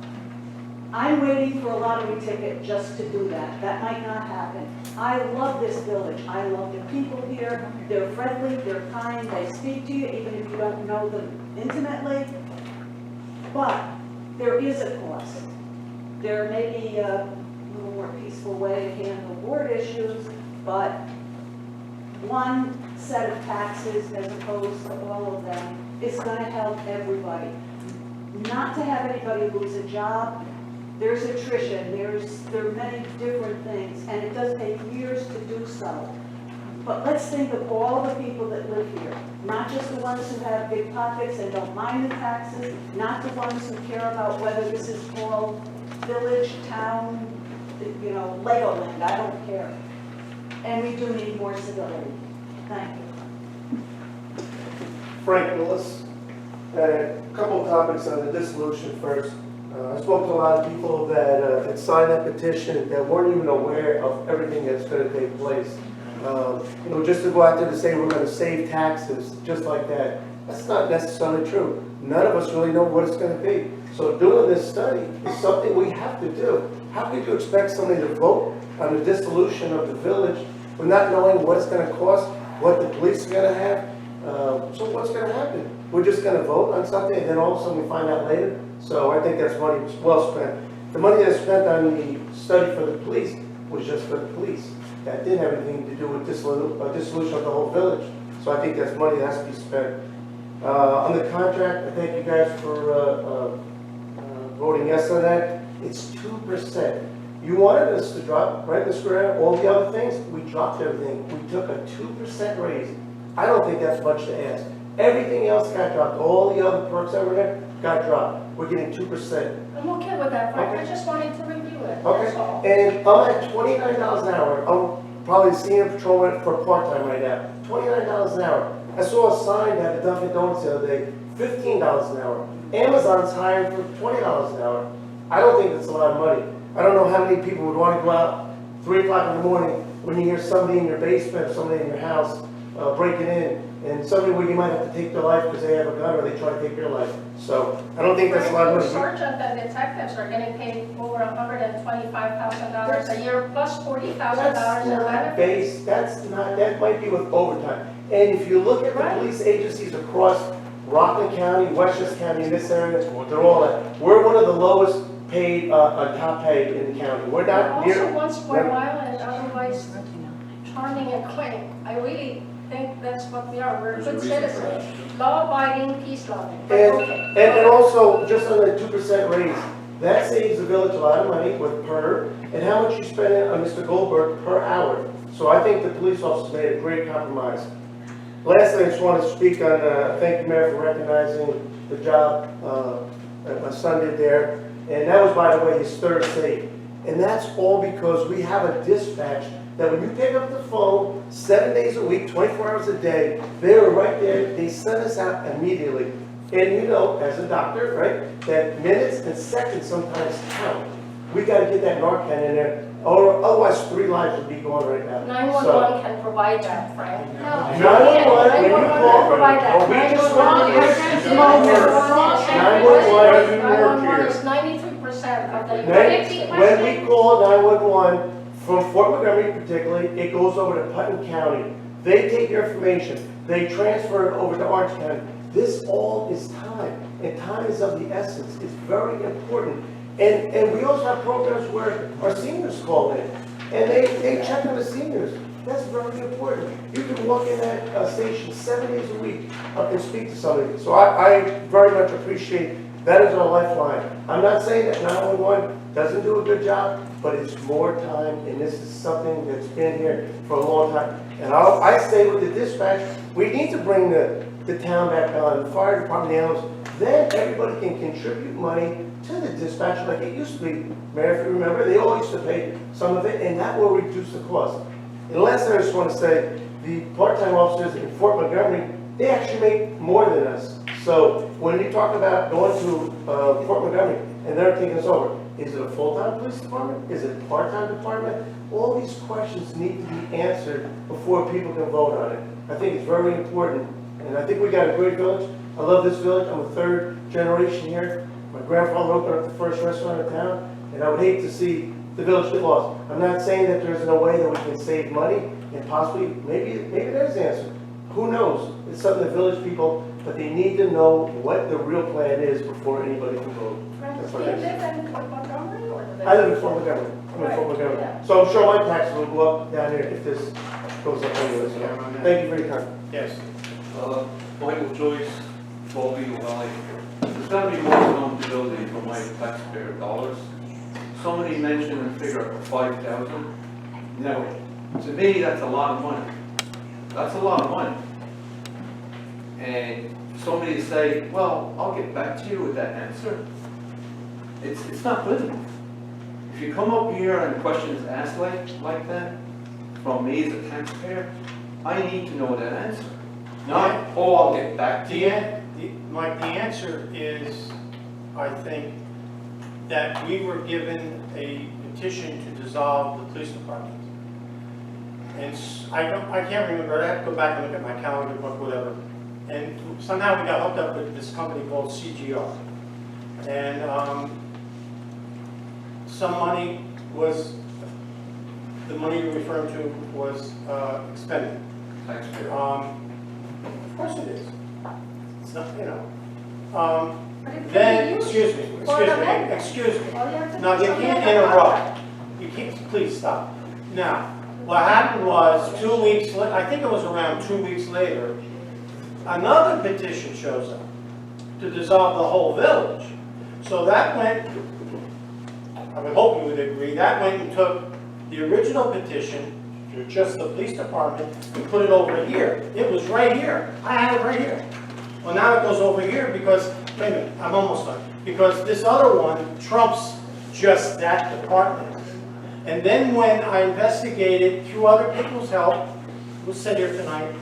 I'm waiting for a lottery ticket just to do that. That might not happen. I love this village. I love the people here. They're friendly, they're kind, they speak to you even if you don't know them intimately. But there is a cost. There may be a little more peaceful way to handle board issues, but one set of taxes as opposed to all of them is going to help everybody. Not to have anybody lose a job. There's attrition, there are many different things, and it does take years to do so. But let's think of all the people that live here, not just the ones who have big pockets and don't mind the taxes, not the ones who care about whether this is called village, town, you know, Legoland, I don't care. And we do need more civility. Thank you. Frank Willis. A couple of topics on the dissolution first. I spoke to a lot of people that had signed that petition that weren't even aware of everything that's going to take place. You know, just to go out there to say we're going to save taxes, just like that, that's not necessarily true. None of us really know what it's going to be. So doing this study is something we have to do. How could you expect somebody to vote on the dissolution of the village with not knowing what it's going to cost, what the police are going to have? So what's going to happen? We're just going to vote on something and then all of a sudden we find out later? So I think that's money well spent. The money that's spent on the study for the police was just for the police. That didn't have anything to do with dissolution of the whole village. So I think that's money that has to be spent. On the contract, I thank you guys for voting yes on that. It's 2%. You wanted us to drop, right, Mr. Guerrero, all the other things, we dropped everything. We took a 2% raise. I don't think that's much to ask. Everything else got dropped. All the other perks that were there got dropped. We're getting 2%. I'm okay with that, Frank, I Okay. just wanted to review it, that's Okay, all. and I'm at $29 an hour. I'm probably senior patrolman for part-time right now. $29 an hour. I saw a sign at the Dunkin' Donuts the other day, $15 an hour. Amazon's hiring for $20 an hour. I don't think that's a lot of money. I don't know how many people would want to go out 3 o'clock in the morning when you hear somebody in your basement or somebody in your house breaking in, and somebody where you might have to take their life because they have a gun or they try to take your life. So I don't think that's a lot of The money. sergeant and detectives are getting paid over $125,000 a year plus $40,000 in benefits. Base, that might be with overtime. And if you look at the Right. police agencies across Rockland County, Westchester County, in this area, they're all at, we're one of the lowest paid, top paid in the county. We're not Also, near, one square mile and otherwise charming and quaint. I really think that's what we are. We're There's a good reason for citizens, that. law-abiding, peace-loving. But and, okay. and also, just on the 2% raise, that saves the village a lot of money with per, and how much you spend on Mr. Goldberg per hour. So I think the police officers made a great compromise. Lastly, I just want to speak on, thank you, Mayor, for recognizing the job that my son did there. And that was, by the way, his third save. And that's all because we have a dispatch that when you pick up the phone 7 days a week, 24 hours a day, they are right there. They send us out immediately. And you know, as a doctor, right, that minutes and seconds sometimes count. We got to get that Narcan in there, or otherwise 3 lives would be gone right now. 911 can provide that, Frank. No. 911, when you 911 call, can provide that. we just 911 want is- to- 911 is 93% of the. When we call 911 from Fort Montgomery particularly, it goes over to Putnam County. They take your information, they transfer it over to Orange County. This all is time, and time is of the essence. It's very important. And we also have programs where our seniors call in, and they check on the seniors. That's very important. You can walk in that station 7 days a week and speak to somebody. So I very much appreciate that is our lifeline. I'm not saying that 911 doesn't do a good job, but it's more time, and this is something that's been here for a long time. And I stay with the dispatch. We need to bring the town back on, the fire department, the animals. Then everybody can contribute money to the dispatch like it used to be. Mayor, if you remember, they all used to pay some of it, and that will reduce the cost. And last thing I just want to say, the part-time officers in Fort Montgomery, they actually make more than us. So when you talk about going to Fort Montgomery and they're taking us over, is it a full-time police department? Is it a part-time department? All these questions need to be answered before people can vote on it. I think it's very important, and I think we got a great village. I love this village. I'm a third generation here. My grandfather opened up the first restaurant in town, and I would hate to see the village get lost. I'm not saying that there's no way that we can save money, and possibly, maybe there's the answer. Who knows? It's something the village people, but they need to know what the real plan is before anybody can vote. Frank, That's do what you I live in Montgomery or do they? I live in Fort Montgomery. I'm in Fort Montgomery. Yeah. So I'm sure my taxes will go up down here if this goes up anyways. Thank you for your time. Yes. Michael Joyce, 12 Eagle Valley. There's got to be more accountability for my taxpayer dollars. Somebody mentioned a figure of 5,000. Now, to me, that's a lot of money. That's a lot of money. And somebody say, well, I'll get back to you with that answer. It's not good enough. If you come up here and questions asked like that, from me as a taxpayer, I need to know that answer. Not, oh, I'll get back to you. Mike, the answer is, I think, that we were given a petition to dissolve the police department. And I can't remember, I have to go back and look at my calendar book, whatever. And somehow we got hooked up with this company called CGR. And some money was, the money you're referring to was expended. Taxpayer. Of course it is. It's not, you know. But it can Then, be used excuse me, for an amendment. excuse me. All you have to do No, is you amend can't the interrupt. contract. You can't, please stop. Now, what happened was 2 weeks, I think it was around 2 weeks later, another petition shows up to dissolve the whole village. So that went, I would hope you would agree, that went and took the original petition to just the police department and put it over here. It was right here. I had it right here. Well, now it goes over here because, wait a minute, I'm almost done. Because this other one trumps just that department. And then when I investigated through other people's help, who said here tonight,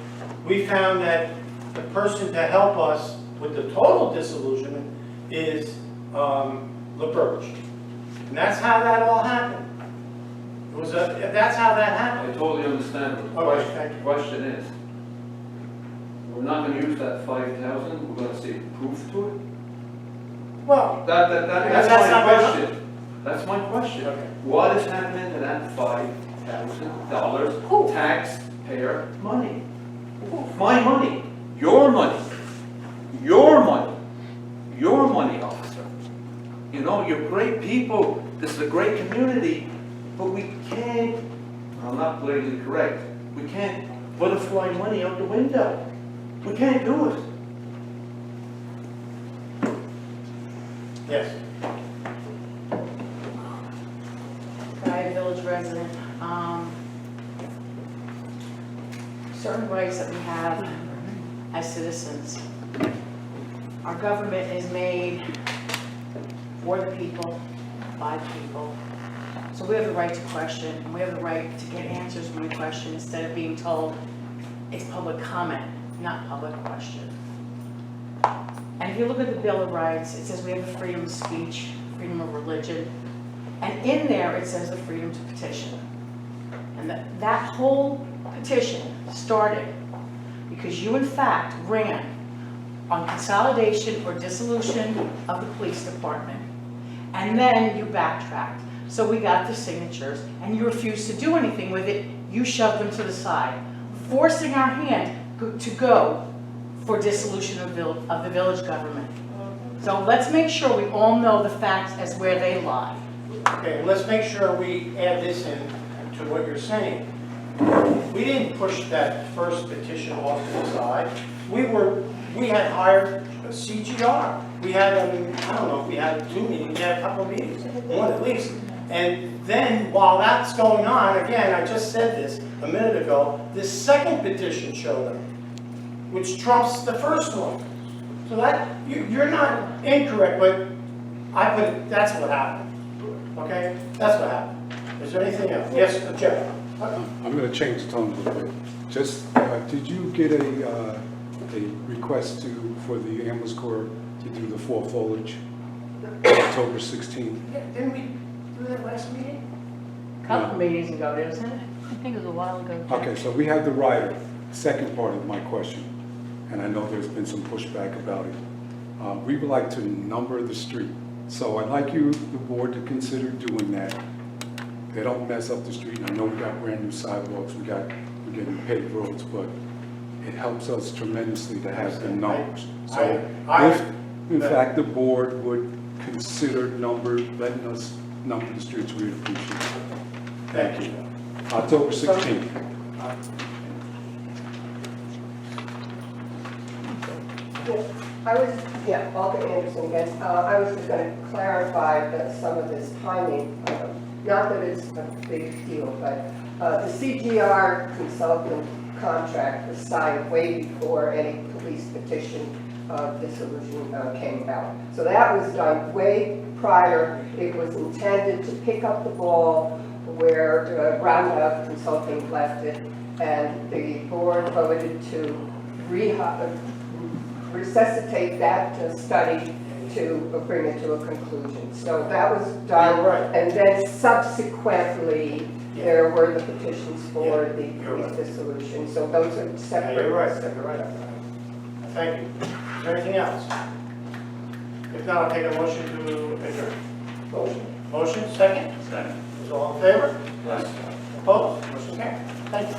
we found that the person to help us with the total disillusionment is LaBerge. And that's how that all happened. That's how that happened. I totally understand. But the Okay, thank you. question is, we're not gonna use that 5,000, we're gonna say proof to it? Well, That's That's my not gonna- question. That's my question. Okay. What is happening to that $5,000 taxpayer money? My money, your money, your money, your money, officer. You know, you're great people, this is a great community, but we can't, I'm not politically correct, we can't butterfly money out the window. We can't do it. yes. Guy, village resident, certain rights that we have as citizens. Our government is made for the people, by the people. So we have the right to question, and we have the right to get answers when we question, instead of being told it's public comment, not public question. And if you look at the Bill of Rights, it says we have the freedom of speech, freedom of religion, and in there it says the freedom to petition. And that whole petition started because you in fact ran on consolidation or dissolution of the police department. And then you backtracked. So we got the signatures and you refused to do anything with it. You shoved them to the side, forcing our hand to go for dissolution of the village government. So let's make sure we all know the facts as where they lie. Okay, let's make sure we add this in to what you're saying. We didn't push that first petition off to the side. We had hired a CGR. We had, I don't know, if we had 2 meetings, we had a couple of meetings, one at least. And then while that's going on, again, I just said this a minute ago, this second petition showed up, which trumps the first one. So that, you're not incorrect, but that's what happened. Okay? That's what happened. Is there anything else? Yes, Jeff? I'm going to change the tone a little bit. Just, did you get a request for the ambulance corps to do the fall foliage October 16th? Didn't we do that last meeting? Couple meetings ago, isn't it? I think it was a while ago. Okay, so we have the rider. Second part of my question, and I know there's been some pushback about it. We would like to number the street. So I'd like you, the board, to consider doing that. They don't mess up the street. I know we got brand new sidewalks, we're getting paved roads, but it helps us tremendously to have the numbers. So if, in fact, the board would consider letting us number the streets, we'd appreciate it. Thank you. October 16th. Alden Anderson again. I was just going to clarify some of this timing. Not that it's a big deal, but the CGR consultant contract was signed way before any police petition dissolution came about. So that was done way prior. It was intended to pick up the ball where Roundup Consulting left it, and the board voted to resuscitate that study to bring it to a conclusion. So that was done. You're right. And then subsequently, there were the petitions for the police dissolution. So those are separate. You're right. You're right. Thank you. Is there anything else? If not, I'll take a motion to adjourn. Motion, second? Second. Is all in favor? Yes. Opposed? Motion carried. Thank you.